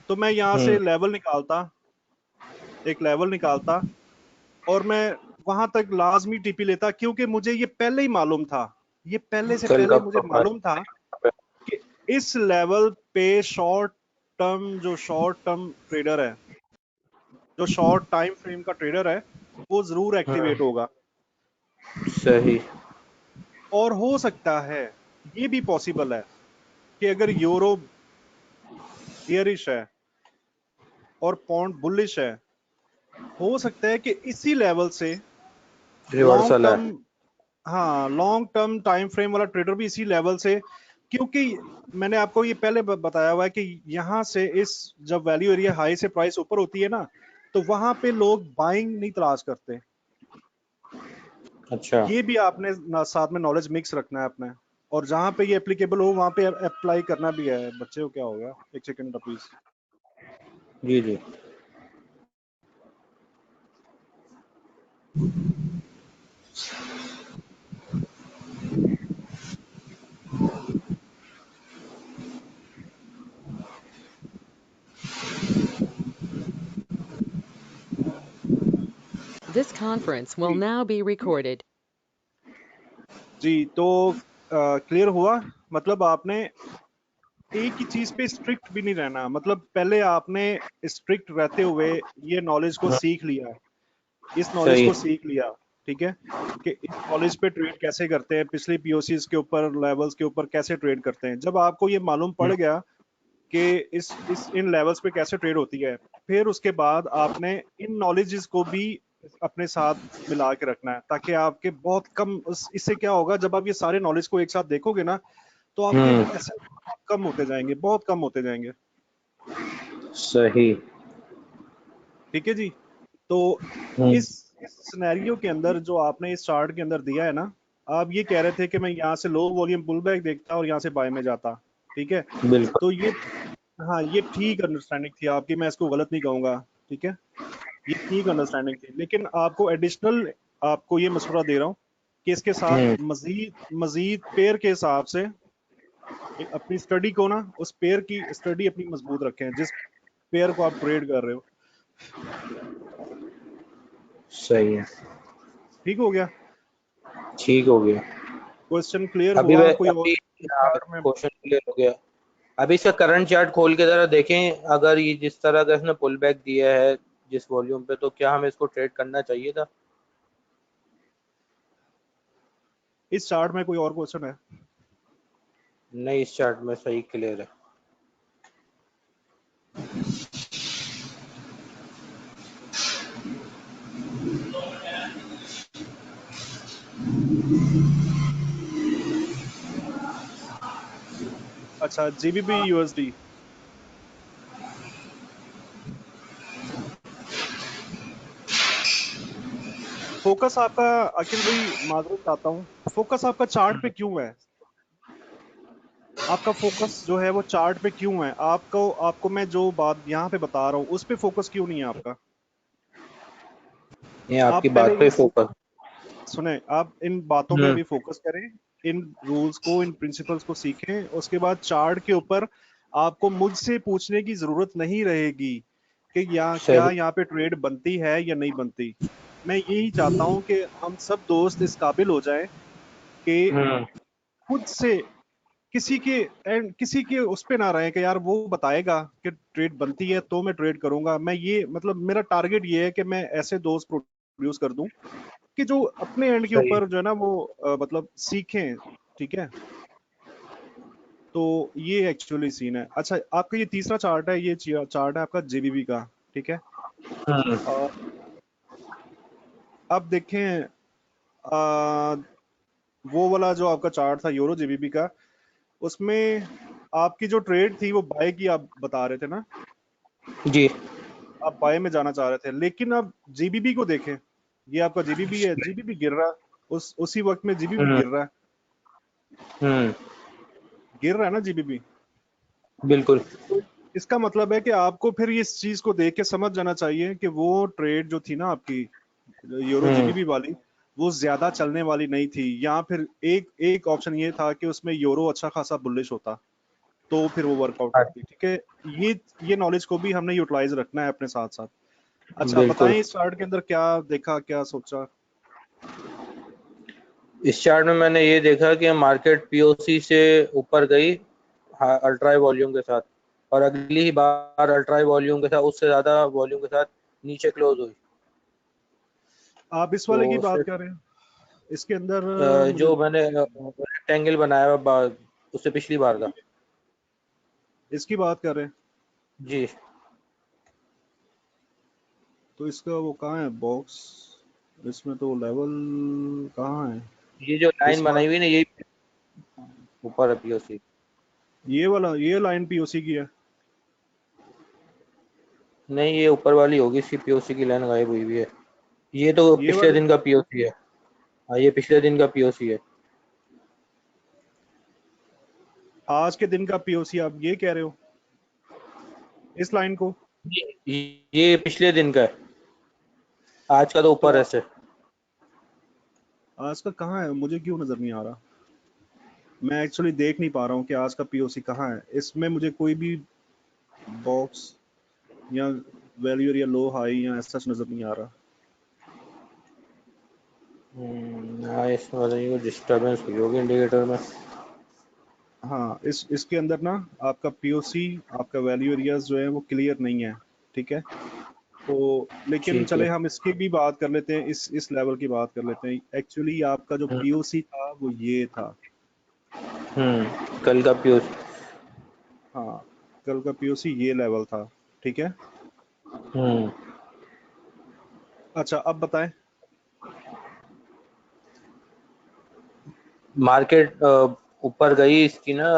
तो मैं यहाँ से हम्म। लेवल निकालता, एक लेवल निकालता, और मैं वहां तक लाजमी टीपी लेता, क्योंकि मुझे ये पहले ही मालूम था, ये पहले से कल का पहले मुझे प्रोफाइल। मालूम था कि इस लेवल पे शॉर्ट टर्म ट्रेडर है, जो शॉर्ट टाइम फ्रेम का ट्रेडर है, वो जरूर एक्टिवेट हम्म। होगा। सही। और हो सकता है, ये भी पॉसिबल है कि अगर यूरो बियरिश है और पौंड बुलिश है, हो सकता है कि इसी लेवल से लॉन्ग रिवर्सल है। टर्म, हाँ, लॉन्ग टर्म टाइम फ्रेम वाला ट्रेडर भी इसी लेवल से, क्योंकि मैंने आपको ये पहले बताया हुआ है कि यहां से इस जब वैल्यू एरिया हाई से प्राइस ऊपर होती है ना, तो वहां पे लोग बाइंग नहीं तलाश करते। अच्छा। ये भी आपने साथ में नॉलेज मिक्स रखना है अपने, और जहां पे ये एप्लीकेबल हो वहां पे अप्लाई करना भी है। बच्चे को क्या हो गया, एक सेकंड प्लीज। जी जी। This conference will जी now be recorded. जी, तो क्लियर हुआ, मतलब आपने एक ही चीज पे स्ट्रिक्ट भी नहीं रहना, मतलब पहले आपने स्ट्रिक्ट रहते हुए ये नॉलेज को सीख लिया, इस नॉलेज सही। को सीख लिया, ठीक है, कि इस नॉलेज पे ट्रेड कैसे करते हैं, पिछले पीओसीज के ऊपर, लेवल्स के ऊपर कैसे ट्रेड करते हैं, जब आपको ये मालूम पड़ गया कि इस इन लेवल्स पे कैसे ट्रेड होती है, फिर उसके बाद आपने इन नॉलेजेस को भी अपने साथ मिला के रखना है, ताकि आपके बहुत कम इससे क्या होगा, जब आप ये सारे नॉलेज को एक साथ देखोगे ना, तो आपके हम्म। पैसे बहुत कम होते जाएंगे, बहुत कम होते जाएंगे। सही। ठीक है जी। तो हम्म। इस इस सिनेरियो के अंदर जो आपने इस चार्ट के अंदर दिया है ना, आप ये कह रहे थे कि मैं यहाँ से लो वॉल्यूम पुल बैक देखता और यहाँ से बाय में जाता, ठीक है, बिल्कुल। तो ये, हाँ ये ठीक अंडरस्टैंडिंग थी आपकी, मैं इसको गलत नहीं कहूंगा, ठीक है, ये ठीक अंडरस्टैंडिंग थी, लेकिन आपको एडिशनल, आपको ये मशवरा दे रहा हूँ कि इसके साथ हम्म। मजीद मजीद पेयर के हिसाब से अपनी स्टडी को ना, उस पेयर की स्टडी अपनी मजबूत रखें जिस पेयर को आप ट्रेड कर रहे हो। सही है। ठीक हो गया? ठीक हो गया। क्वेश्चन क्लियर अभी हुआ? वै कोई और अभी इस चार्ट में? क्वेश्चन क्लियर हो गया। अभी इसका करंट चार्ट खोल के जरा देखें, अगर ये जिस तरह का इसने पुल बैक दिया है जिस वॉल्यूम पे, तो क्या हमें इसको ट्रेड करना चाहिए था? इस चार्ट में कोई और क्वेश्चन है? नहीं, इस चार्ट में सही क्लियर है। अच्छा, जीबीपी यूएसडी, फोकस आपका, अखिल भाई माजरत चाहता हूँ, फोकस आपका चार्ट पे क्यों है? आपका फोकस जो है वो चार्ट पे क्यों है? आपको आपको मैं जो बात यहाँ पे बता रहा हूँ उस पे फोकस क्यों नहीं है आपका? ये आप आपकी पहले बात पे इस, फोकस। सुने, आप इन बातों पे हम्म। अभी फोकस करें, इन रूल्स को, इन प्रिंसिपल्स को सीखें, उसके बाद चार्ट के ऊपर आपको मुझसे पूछने की जरूरत नहीं रहेगी कि यहाँ क्या, सही। यहाँ पे ट्रेड बनती है या नहीं बनती। मैं यही चाहता हूँ कि हम सब दोस्त इस काबिल हो जाएं कि हम्म। खुद से किसी के एंड किसी के उस पे ना रहे कि यार वो बताएगा कि ट्रेड बनती है तो मैं ट्रेड करूंगा, मैं ये मतलब मेरा टारगेट ये है कि मैं ऐसे दोस्त प्रोड्यूस कर दूं कि जो अपने एंड के सही। ऊपर जो है ना वो मतलब सीखें, ठीक है। तो ये एक्चुअली सीन है। अच्छा, आपका ये तीसरा चार्ट है, ये चार्ट है आपका जेबीबी का, ठीक है। हम्म। और अब देखें, वो वाला जो आपका चार्ट था यूरो जेबीबी का, उसमें आपकी जो ट्रेड थी वो बाय की आप बता रहे थे ना, जी। आप बाय में जाना चाह रहे थे, लेकिन अब जीबीबी को देखें, ये आपका जीबीबी है, जीबीबी गिर रहा है, उसी वक्त में जीबीबी हम्म। गिर रहा है, हम्म। गिर रहा है ना जीबीबी। बिल्कुल। तो इसका मतलब है कि आपको फिर इस चीज को देख के समझ जाना चाहिए कि वो ट्रेड जो थी ना आपकी यूरो हम्म। जीबीबी वाली, वो ज्यादा चलने वाली नहीं थी, या फिर एक एक ऑप्शन ये था कि उसमें यूरो अच्छा खासा बुलिश होता, तो फिर वो वर्कआउट करती, ठीक है। ये नॉलेज को भी हमने यूटिलाइज रखना है अपने साथ साथ। अच्छा बिल्कुल। बताएं, इस चार्ट के अंदर क्या देखा, क्या सोचा? इस चार्ट में मैंने ये देखा कि मार्केट पीओसी से ऊपर गई अल्ट्रा वॉल्यूम के साथ, और अगली ही बार अल्ट्रा वॉल्यूम के साथ, उससे ज्यादा वॉल्यूम के साथ नीचे क्लोज हुई। आप इस वाले की तो बात फिर कर रहे हैं? इसके अंदर मुझे जो मैंने रेक्टेंगल बनाया हुआ उससे पिछली बार का। इसकी बात कर रहे हैं, जी। तो इसका वो कहाँ है बॉक्स? इसमें तो लेवल कहाँ है? ये जो लाइन इस बनाई बार हुई ना, ये ऊपर है पीओसी। ये वाला, ये लाइन पीओसी की है? नहीं, ये ऊपर वाली होगी, इसकी पीओसी की लाइन गायब हुई हुई है। ये तो ये पिछले वाली? दिन का पीओसी है। हाँ, ये पिछले दिन का पीओसी है। आज के दिन का पीओसी आप ये कह रहे हो, इस लाइन को? ये पिछले दिन का है, आज का तो तो ऊपर है से। आज का कहाँ है, मुझे क्यों नजर नहीं आ रहा? मैं एक्चुअली देख नहीं पा रहा हूँ कि आज का पीओसी कहाँ है, इसमें मुझे कोई भी बॉक्स या वैल्यू या लो हाई या ऐसा नजर नहीं आ रहा। हाँ, इसमें डिस्टर्बेंस हुई होगी इंडिकेटर में। हाँ, इसके अंदर ना आपका पीओसी, आपका वैल्यू एरियाज जो है वो क्लियर नहीं है, ठीक है। तो लेकिन ठीक चले है। हम इसकी भी बात कर लेते हैं, इस लेवल की बात कर लेते हैं। एक्चुअली आपका जो हम्म। पीओसी था वो ये था। कल का पीयूष। हाँ, कल का पीओसी ये लेवल था, ठीक है। हम्म। अच्छा, अब बताएं। मार्केट ऊपर गई इसकी ना,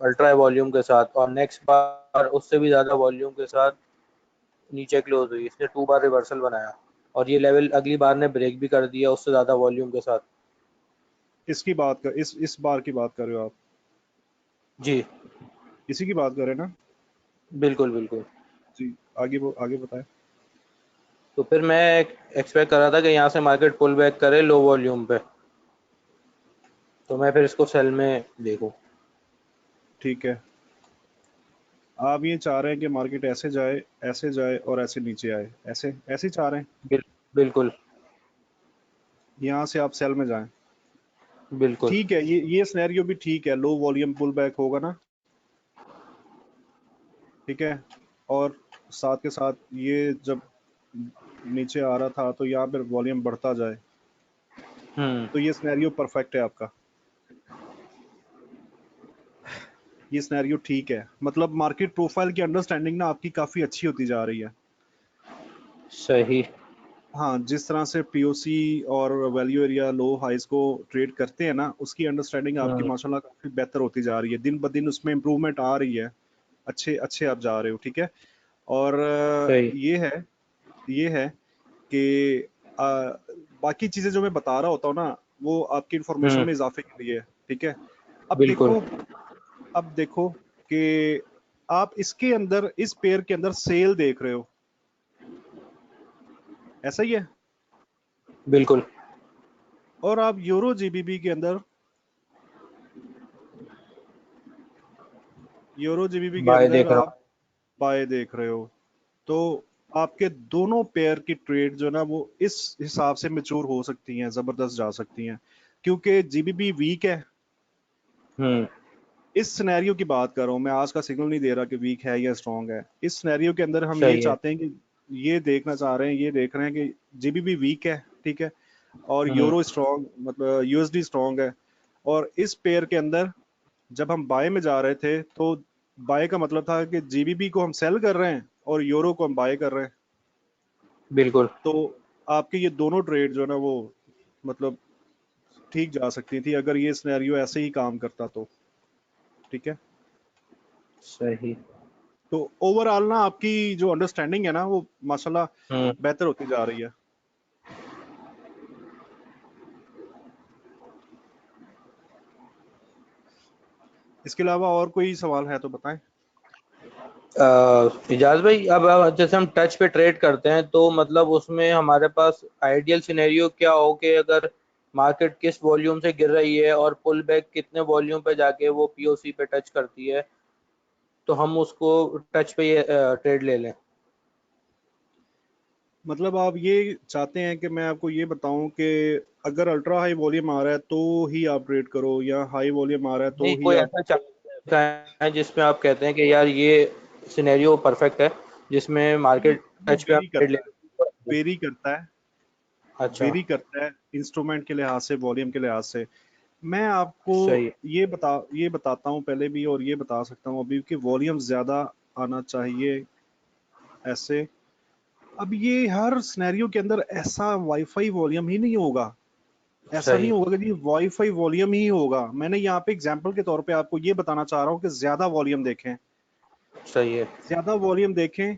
अल्ट्रा वॉल्यूम के साथ, और नेक्स्ट बार उससे भी ज्यादा वॉल्यूम के साथ नीचे क्लोज हुई। इसने 2 बार रिवर्सल बनाया, और ये लेवल अगली बार ने ब्रेक भी कर दिया उससे ज्यादा वॉल्यूम के साथ। इसकी बात कर इस बार की बात कर रहे हो आप? जी। इसी की बात कर रहे हैं ना? बिल्कुल बिल्कुल। जी, आगे बताएं। तो फिर मैं एक्सपेक्ट कर रहा था कि यहाँ से मार्केट पुल बैक करे लो वॉल्यूम पे, तो मैं फिर इसको सेल में देखूं। ठीक है, आप ये चाह रहे हैं कि मार्केट ऐसे जाए और ऐसे नीचे आए, ऐसे ऐसे ही चाह रहे हैं? बिल्कुल यहाँ से आप सेल में जाएं। बिल्कुल। ठीक है, ये सिनेरियो भी ठीक है, लो वॉल्यूम पुल बैक होगा ना, ठीक है। और साथ के साथ ये जब नीचे आ रहा था तो यहाँ पर वॉल्यूम बढ़ता जाए, हम्म। तो ये सिनेरियो परफेक्ट है आपका। ये सिनेरियो ठीक है, मतलब मार्केट प्रोफाइल की अंडरस्टैंडिंग ना आपकी काफी अच्छी होती जा रही है। सही। हाँ, जिस तरह से पीओसी और वैल्यू एरिया लो हाइज को ट्रेड करते हैं ना, उसकी अंडरस्टैंडिंग आपकी हम्म। माशाल्लाह काफी बेहतर होती जा रही है, दिन ब दिन उसमें इम्प्रूवमेंट आ रही है। अच्छे अच्छे आप जा रहे हो, ठीक है। और सही। ये है कि बाकी चीजें जो मैं बता रहा होता हूँ ना, वो आपकी इंफॉर्मेशन हम्म। में इजाफे के लिए है, ठीक है। अब बिल्कुल। देखो अब देखो कि आप इसके अंदर, इस पेयर के अंदर सेल देख रहे हो, ऐसा ही है। बिल्कुल। और आप यूरो जीबीबी के अंदर, यूरो जीबीबी के बाय अंदर देख रहा आप बाय देख रहे हो। तो आपके दोनों पेयर की ट्रेड जो है ना, वो इस हिसाब से मैच्योर हो सकती हैं, जबरदस्त जा सकती हैं, क्योंकि जीबीबी वीक है। हूँ। इस सिनेरियो की बात कर रहा हूँ मैं, आज का सिग्नल नहीं दे रहा कि वीक है या स्ट्रांग है। इस सिनेरियो के अंदर हम ये सही है। चाहते हैं कि, ये देखना चाह रहे हैं, ये देख रहे हैं कि जीबीबी वीक है, ठीक है, और हम्म। यूरो स्ट्रांग, मतलब यूएसडी स्ट्रांग है। और इस पेयर के अंदर जब हम बाय में जा रहे थे, तो बाय का मतलब था कि जीबीबी को हम सेल कर रहे हैं और यूरो को हम बाय कर रहे हैं। बिल्कुल। तो आपके ये दोनों ट्रेड जो है ना, वो मतलब ठीक जा सकती थी अगर ये सिनेरियो ऐसे ही काम करता तो, ठीक है। सही। तो ओवरऑल ना आपकी जो अंडरस्टैंडिंग है ना, वो माशाल्लाह हम्म। बेहतर होती जा रही है। इसके अलावा और कोई सवाल है तो बताएं। इजाज भाई, अब जैसे हम टच पे ट्रेड करते हैं तो मतलब उसमें हमारे पास आइडियल सिनेरियो क्या हो कि अगर मार्केट किस वॉल्यूम से गिर रही है और पुल बैक कितने वॉल्यूम पे जाके वो पीओसी पे टच करती है, तो हम उसको टच पे ये ट्रेड ले लें। मतलब आप ये चाहते हैं कि मैं आपको ये बताऊं कि अगर अल्ट्रा हाई वॉल्यूम आ रहा है तो ही आप ट्रेड करो, या हाई वॉल्यूम आ रहा है तो नहीं, ही कोई आप? ऐसा चार्ट है जिसमें आप कहते हैं कि यार ये सिनेरियो परफेक्ट है, जिसमें ये मार्केट ये टच पे आप ट्रेड ले लें। वेरी करता है, अच्छा। वेरी करता है इंस्ट्रूमेंट के लिहाज से, वॉल्यूम के लिहाज से। मैं आपको सही है। ये बताता हूँ पहले भी, और ये बता सकता हूँ अभी, कि वॉल्यूम ज्यादा आना चाहिए ऐसे। अब ये हर सिनेरियो के अंदर ऐसा वाईफाई वॉल्यूम ही नहीं होगा, ऐसा नहीं सही। होगा कि वाईफाई वॉल्यूम ही होगा। मैंने यहाँ पे एग्जांपल के तौर पे आपको ये बताना चाह रहा हूँ कि ज्यादा वॉल्यूम देखें, सही है। ज्यादा वॉल्यूम देखें।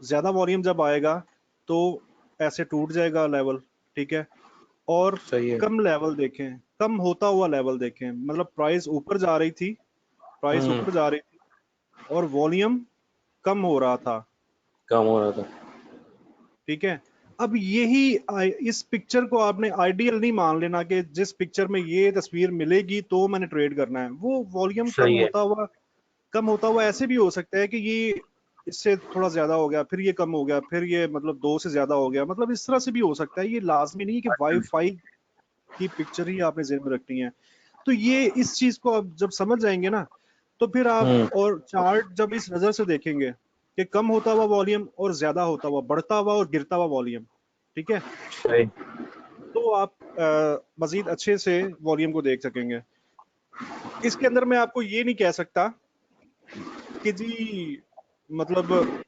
ज्यादा वॉल्यूम जब आएगा तो ऐसे टूट जाएगा लेवल, ठीक है। और सही है। कम लेवल देखें, कम होता हुआ लेवल देखें, मतलब प्राइस ऊपर जा रही थी, प्राइस हम्म। ऊपर जा रही थी और वॉल्यूम कम हो रहा था, कम हो रहा था। ठीक है। अब यही इस पिक्चर को आपने आइडियल नहीं मान लेना कि जिस पिक्चर में ये तस्वीर मिलेगी तो मैंने ट्रेड करना है। वो वॉल्यूम सही है। कम होता हुआ ऐसे भी हो सकता है कि ये इससे थोड़ा ज्यादा हो गया, फिर ये कम हो गया, फिर ये मतलब दो से ज्यादा हो गया, मतलब इस तरह से भी हो सकता है। ये लाजमी नहीं है कि वाईफाई की पिक्चर ही आपने जेब में रखनी है। तो ये इस चीज को आप जब समझ जाएंगे ना, तो फिर आप और चार्ट जब इस नजर से देखेंगे कि कम होता हुआ वॉल्यूम और ज्यादा होता हुआ, बढ़ता हुआ और गिरता हुआ वॉल्यूम, ठीक है, सही। तो आप मजीद अच्छे से वॉल्यूम को देख सकेंगे। इसके अंदर मैं आपको ये नहीं कह सकता कि जी मतलब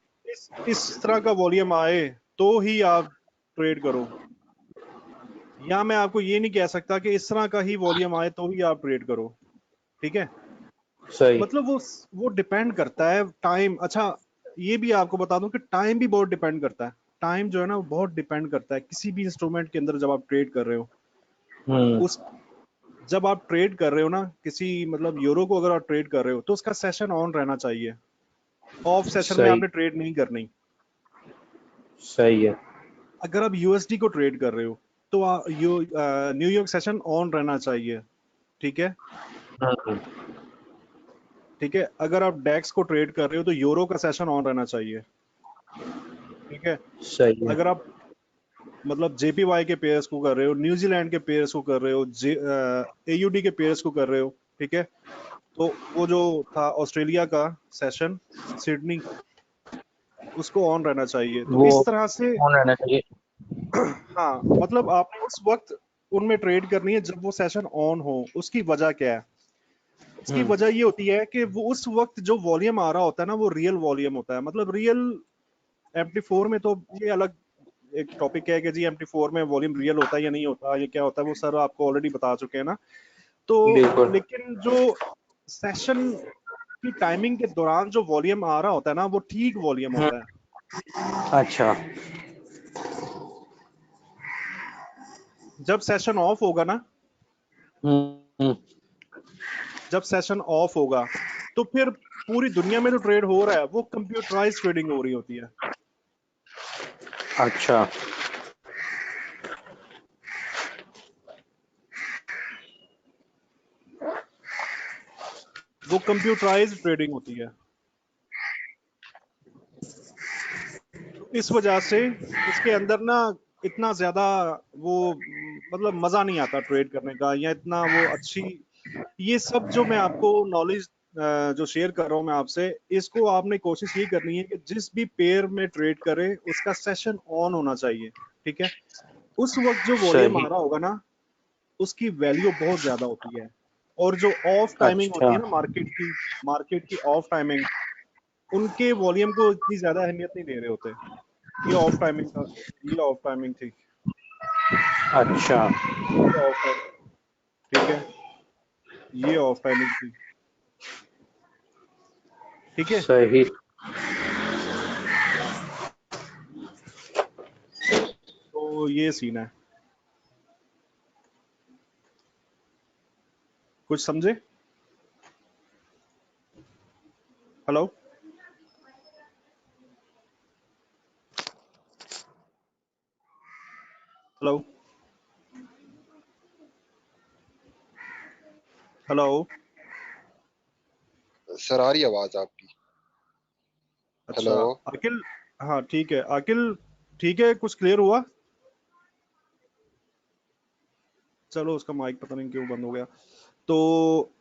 इस तरह का वॉल्यूम आए तो ही आप ट्रेड करो, या मैं आपको ये नहीं कह सकता कि इस तरह का ही वॉल्यूम आए तो ही आप ट्रेड करो, ठीक है। सही। मतलब वो डिपेंड करता है टाइम। अच्छा, ये भी आपको बता दूं कि टाइम भी बहुत डिपेंड करता है। टाइम जो है ना वो बहुत डिपेंड करता है किसी भी इंस्ट्रूमेंट के अंदर। जब आप ट्रेड कर रहे हो, उस जब आप ट्रेड कर रहे हो ना किसी मतलब यूरो को अगर आप ट्रेड कर रहे हो तो उसका सेशन ऑन रहना चाहिए। ऑफ सेशन में सही। आपने ट्रेड नहीं करनी। सही है। अगर आप यूएसडी को ट्रेड कर रहे हो तो न्यूयॉर्क सेशन ऑन रहना चाहिए, ठीक है। हम्म। ठीक है, अगर आप डेक्स को ट्रेड कर रहे हो तो यूरो का सेशन ऑन रहना चाहिए, ठीक है। सही है। अगर आप मतलब जेपीवाई के पेयर्स को कर रहे हो, न्यूजीलैंड के पेयर्स को कर रहे हो, एयूडी के पेयर्स को कर रहे हो, ठीक है, तो वो जो था ऑस्ट्रेलिया का सेशन सिडनी, उसको ऑन रहना चाहिए। तो वो इस तरह से ऑन रहना चाहिए। हाँ, मतलब आपने उस वक्त उनमें ट्रेड करनी है जब वो सेशन ऑन हो। उसकी वजह क्या है? उसकी वजह ये होती है कि वो उस वक्त जो वॉल्यूम आ रहा होता है ना वो रियल वॉल्यूम होता है। मतलब रियल MT4 में तो ये अलग एक टॉपिक है कि जी MT4 में वॉल्यूम रियल होता है या नहीं होता, ये क्या होता है, वो सर आपको ऑलरेडी बता चुके हैं ना। तो बिल्कुल। लेकिन जो सेशन की टाइमिंग के दौरान जो वॉल्यूम आ रहा होता है ना वो ठीक वॉल्यूम होता है। अच्छा। जब सेशन ऑफ होगा ना, हम्म। जब सेशन ऑफ होगा तो फिर पूरी दुनिया में जो ट्रेड हो रहा है वो कंप्यूटराइज ट्रेडिंग हो रही होती है। अच्छा। वो कंप्यूटराइज ट्रेडिंग होती है। तो इस वजह से इसके अंदर ना इतना ज्यादा वो मतलब मजा नहीं आता ट्रेड करने का, या इतना वो अच्छी, ये सब जो मैं आपको नॉलेज जो शेयर कर रहा हूँ मैं आपसे, इसको आपने कोशिश ये करनी है कि जिस भी पेयर में ट्रेड करे उसका सेशन ऑन होना चाहिए, ठीक है। उस वक्त जो वॉल्यूम आ सही। रहा होगा ना उसकी वैल्यू बहुत ज्यादा होती है। और जो ऑफ टाइमिंग होती अच्छा। है ना मार्केट की ऑफ टाइमिंग, उनके वॉल्यूम को इतनी ज्यादा अहमियत नहीं दे रहे होते। ये ऑफ टाइमिंग था, ये ऑफ टाइमिंग थी, अच्छा। ये ऑफ टाइमिंग, ठीक है, ये ऑफ टाइमिंग थी, ठीक है। सही। तो ये सीन है, कुछ समझे? Hello, hello, hello. सर आ रही आवाज आपकी? अच्छा, हेलो। अकिल, हाँ ठीक है अकिल, ठीक है, कुछ क्लियर हुआ? चलो, उसका माइक पता नहीं क्यों बंद हो गया। तो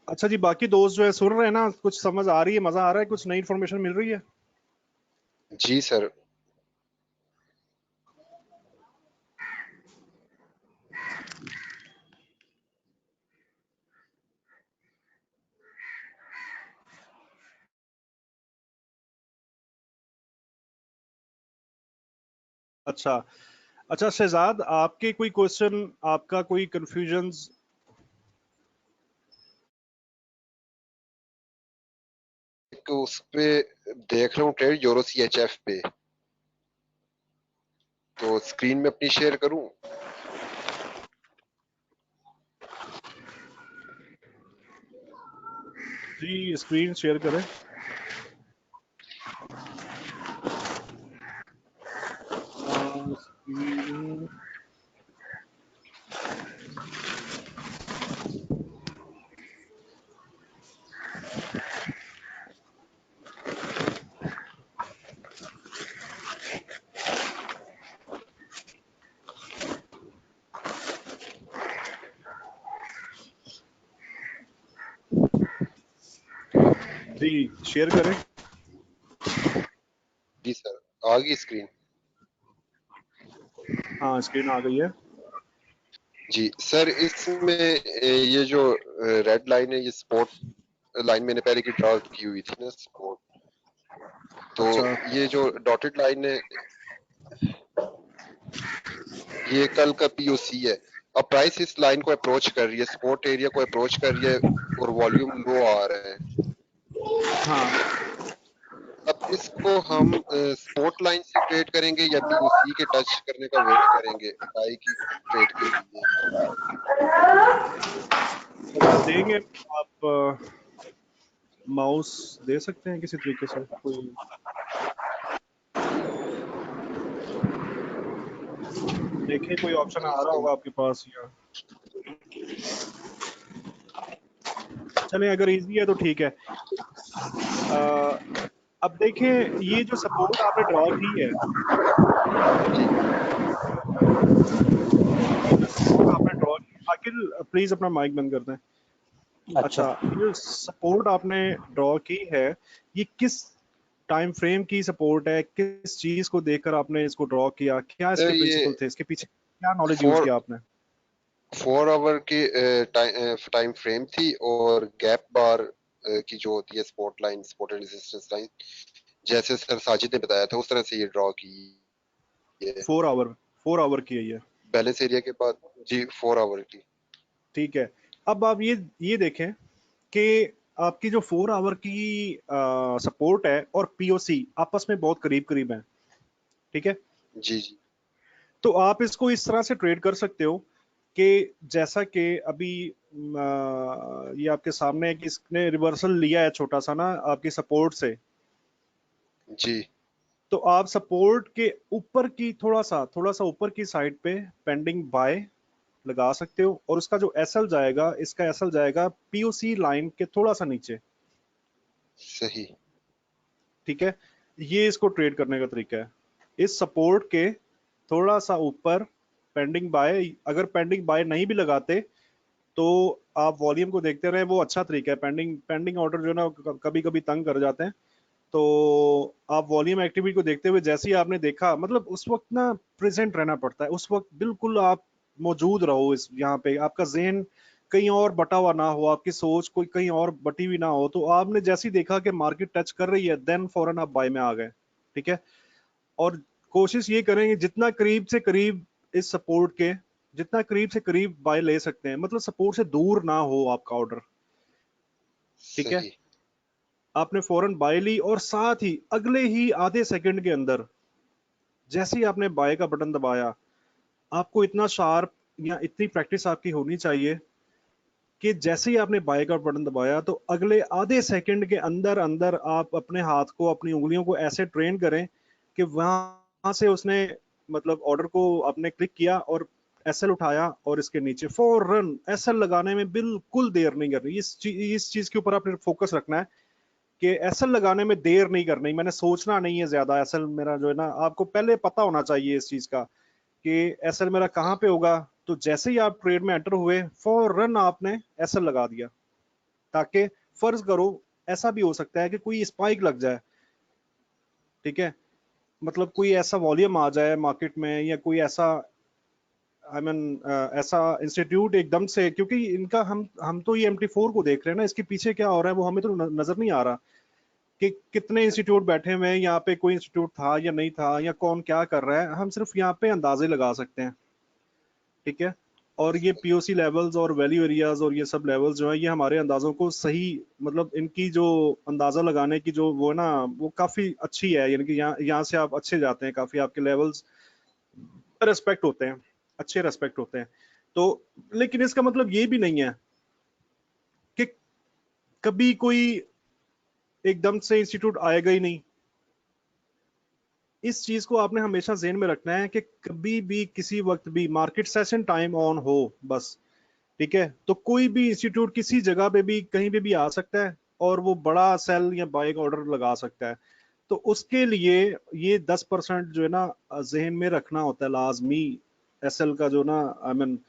अच्छा जी, बाकी दोस्त जो है सुन रहे हैं ना, कुछ समझ आ रही है, मजा आ रहा है, कुछ नई इन्फॉर्मेशन मिल रही है? जी सर। अच्छा, अच्छा शहजाद, आपके कोई क्वेश्चन, आपका कोई कंफ्यूजन्स? एक उस पे देख रहा हूँ ट्रेड यूरो CHF पे, तो स्क्रीन में अपनी शेयर करूं? जी, स्क्रीन शेयर करें। स्क्रीन, जी शेयर करें। जी सर, आ गई स्क्रीन। हाँ स्क्रीन आ गई है। जी सर, इसमें ये जो रेड लाइन है, ये सपोर्ट लाइन मैंने पहले की ड्रा की हुई थी ना, सपोर्ट। तो अच्छा ये जो डॉटेड लाइन है, ये कल का पीओसी है। अब प्राइस इस लाइन को अप्रोच कर रही है, सपोर्ट एरिया को अप्रोच कर रही है और वॉल्यूम लो आ रहा है। हाँ अब इसको हम सपोर्ट लाइन से ट्रेड करेंगे या पीओसी के टच करने का वेट करेंगे बाई की ट्रेड के लिए? अगर देंगे आप माउस दे सकते हैं किसी तरीके से कोई। देखिए कोई ऑप्शन आ रहा होगा आपके पास या चले, अगर इजी है तो ठीक है। अब देखें ये जो सपोर्ट आपने ड्रॉ की है, सपोर्ट आपने ड्रॉ की, अखिल प्लीज अपना माइक बंद कर दें। अच्छा। अच्छा ये जो सपोर्ट आपने ड्रॉ की है, ये किस टाइम फ्रेम की सपोर्ट है, किस चीज को देखकर आपने इसको ड्रॉ किया, क्या सर इसके ये प्रिंसिपल थे, इसके पीछे क्या नॉलेज यूज फोर किया आपने? 4 आवर की टाइम फ्रेम थी और गैप बार की जो होती है support line, support resistance line, जैसे सर साजिद ने बताया था उस तरह से ये ड्रॉ की है। 4 आवर, 4 आवर की है ये। बैलेंस एरिया के बाद जी 4 आवर की। ठीक है। अब आप ये देखें कि आपकी जो 4 आवर की सपोर्ट है और पीओसी आपस में बहुत करीब करीब हैं, ठीक है। जी जी तो आप इसको इस तरह से ट्रेड कर सकते हो कि जैसा कि अभी ये आपके सामने है कि इसने रिवर्सल लिया है छोटा सा ना आपकी सपोर्ट से। जी तो आप सपोर्ट के ऊपर की थोड़ा सा ऊपर की साइड पे पेंडिंग बाय लगा सकते हो, और उसका जो एसएल जाएगा, इसका एसएल जाएगा पीओसी लाइन के थोड़ा सा नीचे, सही। ठीक है। ये इसको ट्रेड करने का तरीका है। इस सपोर्ट के थोड़ा सा ऊपर पेंडिंग बाय, अगर पेंडिंग बाय नहीं भी लगाते तो आप वॉल्यूम को देखते रहे, वो अच्छा तरीका है। पेंडिंग पेंडिंग ऑर्डर जो है ना कभी कभी तंग कर जाते हैं, तो आप वॉल्यूम एक्टिविटी को देखते हुए जैसे ही आपने देखा, मतलब उस वक्त ना प्रेजेंट रहना पड़ता है, उस वक्त बिल्कुल आप मौजूद रहो इस यहाँ पे, आपका ज़हन कहीं और बटा हुआ ना हो, आपकी सोच कोई कहीं और बटी हुई ना हो। तो आपने जैसे ही देखा कि मार्केट टच कर रही है, देन फौरन आप बाय में आ गए, ठीक है। और कोशिश ये करेंगे जितना करीब से करीब इस सपोर्ट के, जितना करीब से करीब बाय ले सकते हैं, मतलब सपोर्ट से दूर ना हो आपका ऑर्डर, ठीक है। सही। आपने फौरन बाय ली और साथ ही अगले ही आधे सेकंड के अंदर जैसे ही आपने बाय का बटन दबाया, आपको इतना शार्प या इतनी प्रैक्टिस आपकी होनी चाहिए कि जैसे ही आपने बाय का बटन दबाया तो अगले आधे सेकंड के अंदर अंदर आप अपने हाथ को, अपनी उंगलियों को ऐसे ट्रेन करें कि वहां से उसने, मतलब ऑर्डर को आपने क्लिक किया और एसएल उठाया और इसके नीचे फौरन एसएल लगाने में बिल्कुल देर नहीं करनी। इस चीज के ऊपर आपने फोकस रखना है कि एसएल लगाने में देर नहीं करनी, मैंने सोचना नहीं है ज्यादा। एसएल मेरा जो है ना, आपको पहले पता होना चाहिए इस चीज का कि एसएल मेरा कहाँ पे होगा। तो जैसे ही आप ट्रेड में एंटर हुए फौरन आपने एसएल लगा दिया, ताकि फर्ज करो ऐसा भी हो सकता है कि कोई स्पाइक लग जाए, ठीक है, मतलब कोई ऐसा वॉल्यूम आ जाए मार्केट में या कोई ऐसा आई मीन ऐसा इंस्टीट्यूट एकदम से, क्योंकि इनका हम तो ये MT4 को देख रहे हैं ना, इसके पीछे क्या हो रहा है वो हमें तो नजर नहीं आ रहा कि कितने इंस्टीट्यूट बैठे हुए हैं यहाँ पे, कोई इंस्टीट्यूट था या नहीं था, या कौन क्या कर रहा है, हम सिर्फ यहाँ पे अंदाजे लगा सकते हैं, ठीक है। और ये पीओसी लेवल्स और वैल्यू एरियाज और ये सब लेवल्स जो है, ये हमारे अंदाजों को सही, मतलब इनकी जो अंदाजा लगाने की जो वो है ना, वो काफी अच्छी है, यानी कि यहाँ से आप अच्छे जाते हैं, काफी आपके लेवल्स रेस्पेक्ट होते हैं, अच्छे रेस्पेक्ट होते हैं। तो लेकिन इसका मतलब ये भी नहीं है कि कभी कोई एकदम से इंस्टीट्यूट आएगा ही नहीं। इस चीज को आपने हमेशा ज़हन में रखना है कि कभी भी किसी वक्त भी मार्केट सेशन टाइम ऑन हो बस, ठीक है, तो कोई भी इंस्टीट्यूट किसी जगह पे भी कहीं पे भी आ सकता है और वो बड़ा सेल या बाय का ऑर्डर लगा सकता है। तो उसके लिए ये 10% जो है ना जहन में रखना होता है लाजमी, एसएल का जो ना आई मीन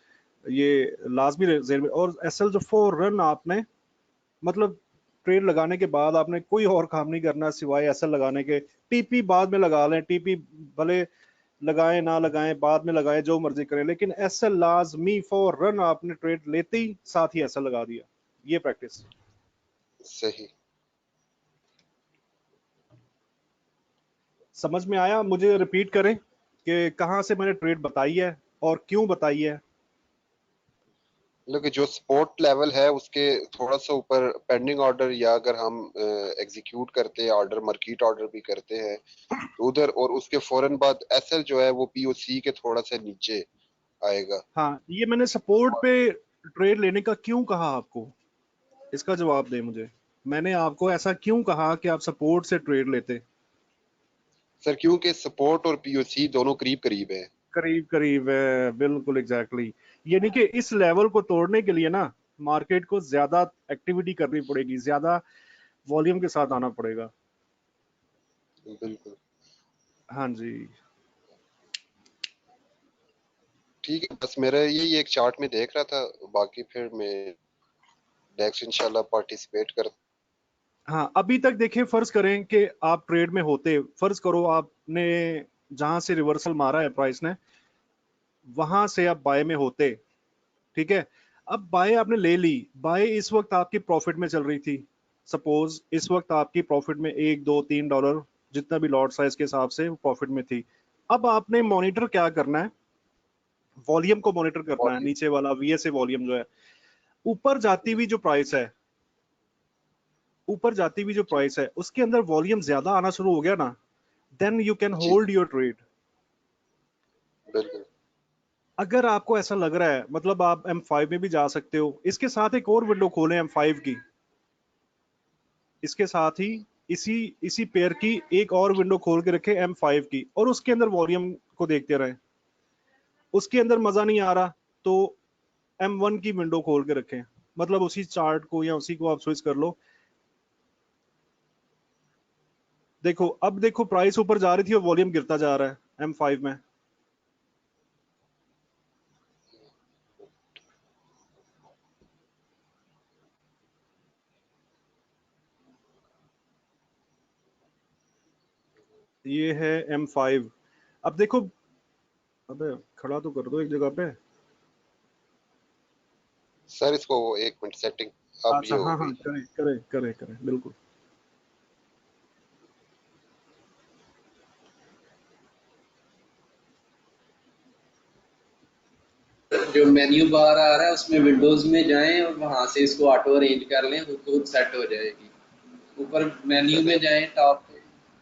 ये लाजमी जहन में। और एसएल जो फौरन आपने, मतलब ट्रेड लगाने के बाद आपने कोई और काम नहीं करना सिवाय एसएल लगाने के। टीपी बाद में लगा लें, टीपी भले लगाएं ना लगाएं, बाद में लगाएं, जो मर्जी करें, लेकिन एसएल लाजमी फॉर रन आपने ट्रेड लेते ही साथ ही एसएल लगा दिया। ये प्रैक्टिस। सही। समझ में आया? मुझे रिपीट करें कि कहां से मैंने ट्रेड बताई है और क्यों बताई है। मतलब कि जो सपोर्ट लेवल है उसके थोड़ा सा ऊपर पेंडिंग ऑर्डर, या अगर हम एग्जीक्यूट करते हैं ऑर्डर, मार्केट ऑर्डर भी करते हैं तो उधर, और उसके फौरन बाद एसएल जो है वो पीओसी के थोड़ा सा नीचे आएगा। हाँ, ये मैंने सपोर्ट पे ट्रेड लेने का क्यों कहा आपको, इसका जवाब दें मुझे। मैंने आपको ऐसा क्यों कहा कि आप सपोर्ट से ट्रेड लेते? सर क्योंकि सपोर्ट और पीओसी दोनों करीब करीब है। करीब करीब है, बिल्कुल एग्जैक्टली। यानी कि इस लेवल को तोड़ने के लिए ना मार्केट को ज्यादा एक्टिविटी करनी पड़ेगी, ज्यादा वॉल्यूम के साथ आना पड़ेगा। बिल्कुल हाँ जी। ठीक है, बस मेरा यही एक चार्ट में देख रहा था, बाकी फिर मैं नेक्स्ट इंशाल्लाह पार्टिसिपेट कर। हाँ, अभी तक देखें, फर्ज करें कि आप ट्रेड में होते, फर्ज करो आपने जहां से रिवर्सल मारा है प्राइस ने, वहां से आप बाय में होते, ठीक है। अब बाय आपने ले ली, बाय इस वक्त आपकी प्रॉफिट में चल रही थी। सपोज इस वक्त आपकी प्रॉफिट में $1 $2 $3 जितना भी लॉट साइज के हिसाब से प्रॉफिट में थी। अब आपने मॉनिटर क्या करना है, वॉल्यूम को मॉनिटर करना है, वॉल्यूम। नीचे वाला वीएसए वॉल्यूम जो है। ऊपर जाती हुई जो प्राइस है, ऊपर जाती हुई जो जी प्राइस है उसके अंदर वॉल्यूम ज्यादा आना शुरू हो गया ना, देन यू कैन जी होल्ड योर ट्रेड। बिल्कुल। अगर आपको ऐसा लग रहा है, मतलब आप M5 में भी जा सकते हो, इसके साथ एक और विंडो खोलें M5 की, इसके साथ ही इसी इसी पेयर की एक और विंडो खोल के रखें M5 की, और उसके अंदर वॉल्यूम को देखते रहें। उसके अंदर मजा नहीं आ रहा तो M1 की विंडो खोल के रखें, मतलब उसी चार्ट को या उसी को आप स्विच कर लो। देखो, अब देखो प्राइस ऊपर जा रही थी और वॉल्यूम गिरता जा रहा है M5 में। ये है M5। अब देखो, अबे खड़ा तो कर दो एक जगह पे। सर इसको एक मिनट सेटिंग, अब ये अच्छा, हो हाँ हाँ, गई। करें करें करें करें, बिल्कुल। जो मेन्यू बार आ रहा है उसमें विंडोज में जाएं और वहां से इसको ऑटो अरेंज कर लें, वो खुद सेट हो जाएगी। ऊपर मेन्यू चले में जाएं, टॉप पे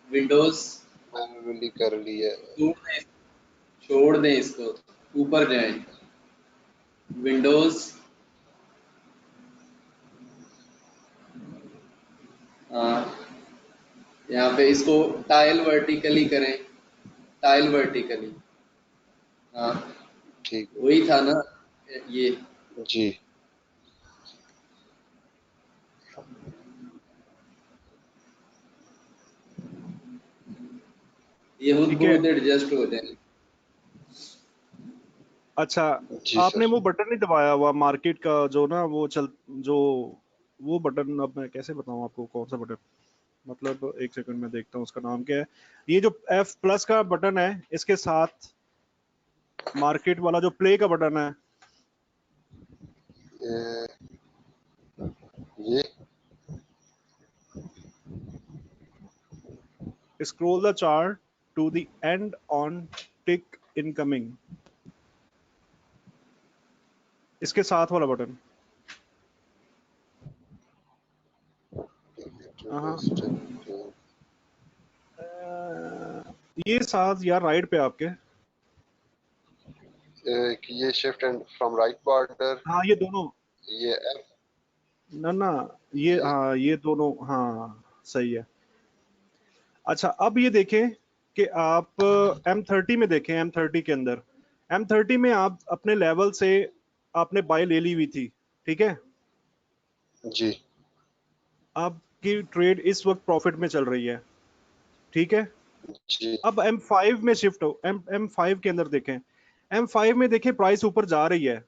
विंडोज, मैनुअली कर लिया। छोड़ दें इसको, ऊपर जाएं विंडोज, यहाँ पे इसको टाइल वर्टिकली करें, टाइल वर्टिकली। हाँ, ठीक वही था ना ये। है जी। ये खुद ठीक है। बहुत एडजस्ट हो जाए। अच्छा, जी आपने सर। वो बटन नहीं दबाया हुआ मार्केट का, जो ना वो चल, जो वो बटन, अब मैं कैसे बताऊं आपको कौन सा बटन, मतलब एक सेकंड में देखता हूँ उसका नाम क्या है। ये जो F+ का बटन है, इसके साथ मार्केट वाला जो प्ले का बटन है, ये ये scroll the chart to the end on tick incoming, इसके साथ वाला बटन। हाँ, ये साथ यार राइट पे आपके। ये shift and from right border, हाँ, ये दोनों, ये एफ, ना ना, ये ये हाँ, ये दोनों, हाँ सही है। अच्छा, अब ये देखें कि आप M30 में देखें, M30 के अंदर, M30 में आप अपने लेवल से आपने बाय ले ली हुई थी, ठीक है। जी आपकी ट्रेड इस वक्त प्रॉफिट में चल रही है, ठीक है। जी अब M5 में शिफ्ट हो, M5 के अंदर देखें, M5 में देखें प्राइस ऊपर जा रही है,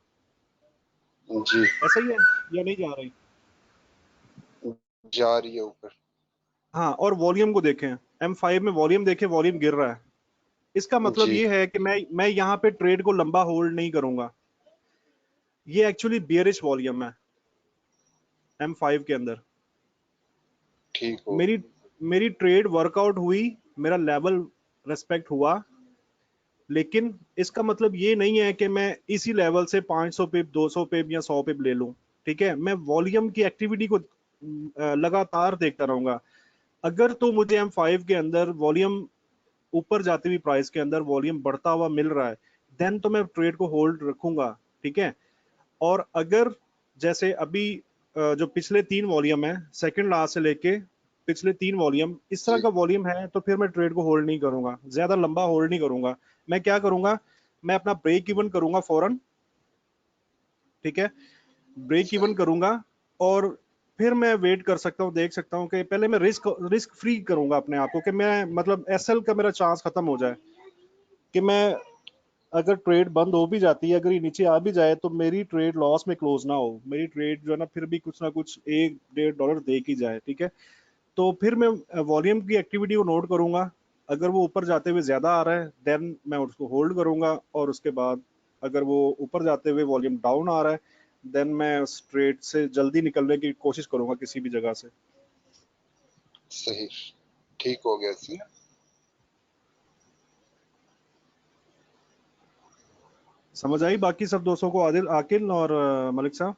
जी ऐसा ही है या नहीं जा रही? जा रही है ऊपर। हाँ, और वॉल्यूम को देखें, M5 में वॉल्यूम देखें, वॉल्यूम गिर रहा है। इसका मतलब जी ये है कि मैं यहाँ पे ट्रेड को लंबा होल्ड नहीं करूंगा। ये एक्चुअली बियरिश वॉल्यूम है M5 के अंदर। ठीक हो मेरी मेरी ट्रेड वर्कआउट हुई, मेरा लेवल रेस्पेक्ट हुआ, लेकिन इसका मतलब ये नहीं है कि मैं इसी लेवल से 500 पिप, 200 पिप या 100 पिप ले लूं। ठीक है, मैं वॉल्यूम की एक्टिविटी को लगातार देखता रहूंगा। अगर तो मुझे M5 के अंदर वॉल्यूम ऊपर जाती हुई प्राइस के अंदर वॉल्यूम बढ़ता हुआ मिल रहा है, देन तो मैं ट्रेड को होल्ड रखूंगा। ठीक है, और अगर जैसे अभी जो पिछले 3 वॉल्यूम है, सेकंड लास्ट से लेके पिछले 3 वॉल्यूम इस तरह जी का वॉल्यूम है, तो फिर मैं ट्रेड को होल्ड नहीं करूंगा, ज्यादा लंबा होल्ड नहीं करूंगा। मैं क्या करूंगा, मैं अपना ब्रेक इवन करूंगा फौरन। ठीक है, ब्रेक सही। इवन करूंगा, और फिर मैं वेट कर सकता हूँ, देख सकता हूँ कि पहले मैं रिस्क फ्री करूंगा अपने आप को, कि मैं मतलब एसएल का मेरा चांस खत्म हो जाए, कि मैं अगर ट्रेड बंद हो भी जाती है, अगर ये नीचे आ भी जाए, तो मेरी ट्रेड लॉस में क्लोज ना हो, मेरी ट्रेड जो है ना फिर भी कुछ ना कुछ $1-1.5 दे की जाए। ठीक है, तो फिर मैं वॉल्यूम की एक्टिविटी को नोट करूंगा। अगर वो ऊपर जाते हुए ज्यादा आ रहा है, देन मैं उसको होल्ड करूंगा, और उसके बाद अगर वो ऊपर जाते हुए वॉल्यूम डाउन आ रहा है, देन मैं उस ट्रेड से जल्दी निकलने की कोशिश करूंगा किसी भी जगह से। सही। ठीक हो गया सर। समझ आई बाकी सब दोस्तों को, आदिल, आकिल और मलिक साहब?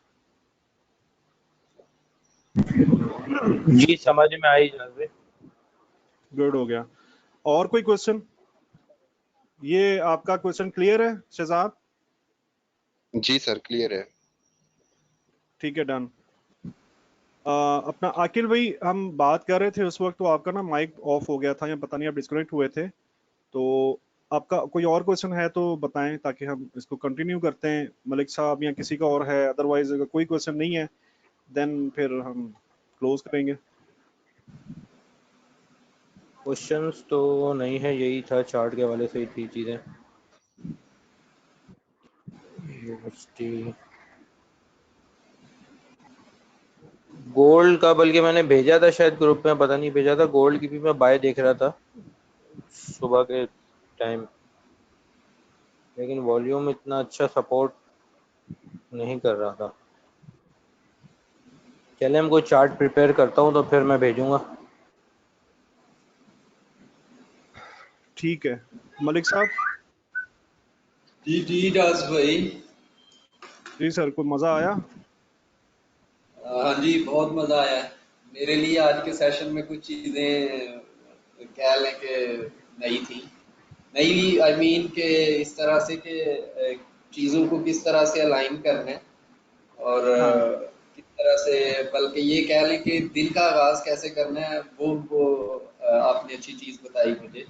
जी समझ में आई इजाज भाई। गुड हो गया। और कोई क्वेश्चन? ये आपका क्वेश्चन क्लियर है शहजाद? जी सर क्लियर है। ठीक है, डन। अपना आकिल भाई, हम बात कर रहे थे उस वक्त, तो आपका ना माइक ऑफ हो गया था, या पता नहीं आप डिस्कनेक्ट हुए थे। तो आपका कोई और क्वेश्चन है तो बताएं, ताकि हम इसको कंटिन्यू करते हैं, मलिक साहब या किसी का और है। अदरवाइज अगर कोई क्वेश्चन नहीं है, देन फिर हम क्लोज करेंगे। क्वेश्चंस तो नहीं है, यही था चार्ट के हवाले से ही थी चीजें। यूनिवर्सिटी गोल्ड का बल्कि मैंने भेजा था शायद ग्रुप में, पता नहीं भेजा था। गोल्ड की भी मैं बाय देख रहा था सुबह के टाइम, लेकिन वॉल्यूम इतना अच्छा सपोर्ट नहीं कर रहा था। चले हम कोई चार्ट प्रिपेयर करता हूँ तो फिर मैं भेजूंगा। ठीक है, मलिक साहब। जी जी राज भाई। जी सर, कोई मजा आया? हाँ जी, बहुत मजा आया। मेरे लिए आज के सेशन में कुछ चीजें कह लें कि नई थी। नई आई मीन के इस तरह से कि चीजों को किस तरह से अलाइन करना है, और हाँ किस तरह से, बल्कि ये कह लें कि दिन का आगाज कैसे करना है, वो आपने अच्छी चीज बताई मुझे।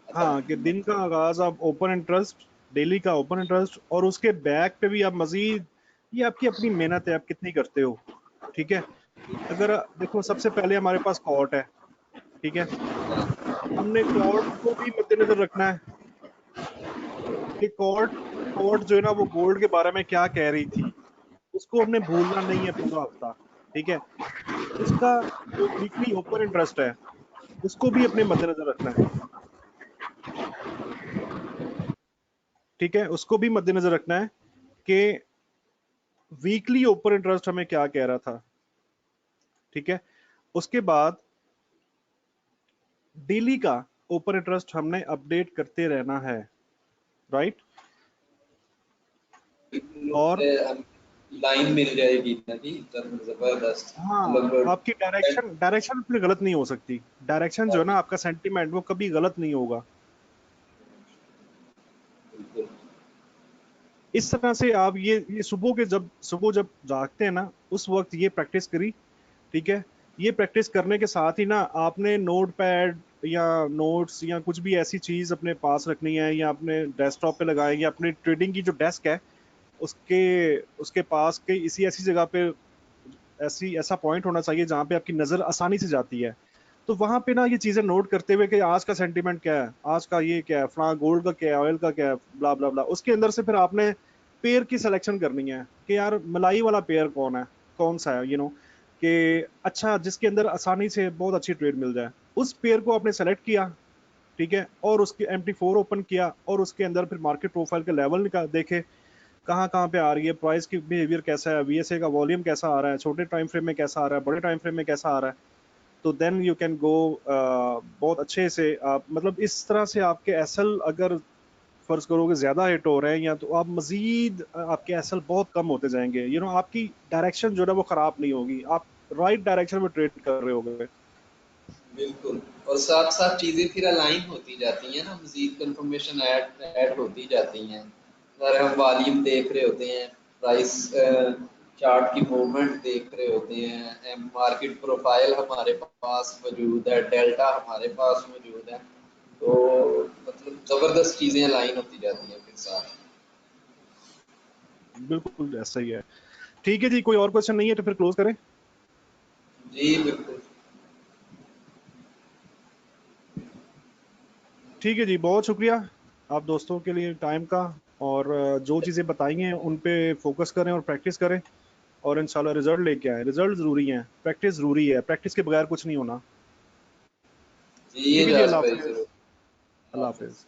हाँ, कि दिन का आगाज आप ओपन इंटरेस्ट, डेली का ओपन इंटरेस्ट, और उसके बैक पे भी आप मजीद, ये आपकी अपनी मेहनत है, आप कितनी करते हो। ठीक है, अगर देखो, सबसे पहले हमारे पास कॉर्ट है। ठीक है, हमने कॉर्ट को भी मद्देनजर रखना है कि कॉर्ट कॉर्ट जो है ना, वो गोल्ड के बारे में क्या कह रही थी, उसको हमने भूलना नहीं है पूरा हफ्ता। ठीक है, उसका जो वीकली ओपन इंटरेस्ट है, उसको भी अपने मद्देनजर रखना है। ठीक है, उसको भी मद्देनजर रखना है कि वीकली ओपन इंटरेस्ट हमें क्या कह रहा था। ठीक है, उसके बाद डेली का ओपन इंटरेस्ट हमने अपडेट करते रहना है, राइट? और लाइन मिल जाएगी ना जी, तब जबरदस्त। हाँ, मतलब आपकी डायरेक्शन डायरेक्शन फिर गलत नहीं हो सकती। डायरेक्शन जो है ना, आपका सेंटीमेंट, वो कभी गलत नहीं होगा। बिल्कुल। इस तरह से आप ये सुबह जब जागते हैं ना, उस वक्त ये प्रैक्टिस करी। ठीक है, ये प्रैक्टिस करने के साथ ही ना, आपने नोट पैड या नोट्स या कुछ भी ऐसी चीज अपने पास रखनी है, या अपने डेस्कटॉप पे लगाए, या अपने ट्रेडिंग की जो डेस्क है, उसके उसके पास के इसी ऐसी जगह पे, ऐसा पॉइंट होना चाहिए जहां पे आपकी नजर आसानी से जाती है। तो वहां पे ना ये चीजें नोट करते हुए कि आज का सेंटीमेंट क्या है, आज का ये क्या है, फला गोल्ड का क्या है, ऑयल का क्या है, ब्ला ब्ला ब्ला। उसके अंदर से फिर आपने पेयर की सिलेक्शन करनी है कि यार मलाई वाला पेयर कौन है, कौन सा है, कि अच्छा जिसके अंदर आसानी से बहुत अच्छी ट्रेड मिल जाए, उस पेयर को आपने सेलेक्ट किया, ठीक है, और उसके MT4 ओपन किया और उसके अंदर फिर मार्केट प्रोफाइल के लेवल का देखे कहाँ कहाँ पे आ रही है, प्राइस की बिहेवियर कैसा है, VSA का वॉल्यूम कैसा आ रहा है, छोटे टाइम फ्रेम में कैसा आ रहा है, बड़े टाइम फ्रेम में कैसा आ रहा है, तो देन यू कैन गो बहुत अच्छे से आप मतलब इस तरह से आपके एसएल अगर फर्ज करोगे ज्यादा हिट हो रहे हैं या तो आप मजीद आपके एसएल बहुत कम होते जाएंगे, आपकी डायरेक्शन जो है वो खराब नहीं होगी, आप राइट डायरेक्शन में ट्रेड कर रहे होगे। बिल्कुल, और साथ साथ चीजें फिर अलाइन होती जाती हैं ना, मजीद कंफर्मेशन ऐड होती जाती हैं। अगर हम वॉल्यूम देख रहे होते हैं, प्राइस चार्ट की मूवमेंट देख रहे होते हैं, मार्केट प्रोफाइल हमारे पास मौजूद है, डेल्टा हमारे पास मौजूद है, तो मतलब जबरदस्त चीजें अलाइन होती जाती हैं फिर साथ। बिल्कुल ऐसा ही है। ठीक है जी, कोई और क्वेश्चन नहीं है तो फिर क्लोज करें। जी बिल्कुल। ठीक है जी, बहुत शुक्रिया आप दोस्तों के लिए टाइम का, और जो चीज़ें बताई हैं उन पे फोकस करें और प्रैक्टिस करें, और इंशाल्लाह रिजल्ट लेके आए। रिजल्ट ज़रूरी है, प्रैक्टिस ज़रूरी है, प्रैक्टिस के बगैर कुछ नहीं होना। जी ठीक है जी, एजाज अल्लाह भाई हाफिज़। जरूर। अल्लाह हाफिज। हाफिज़।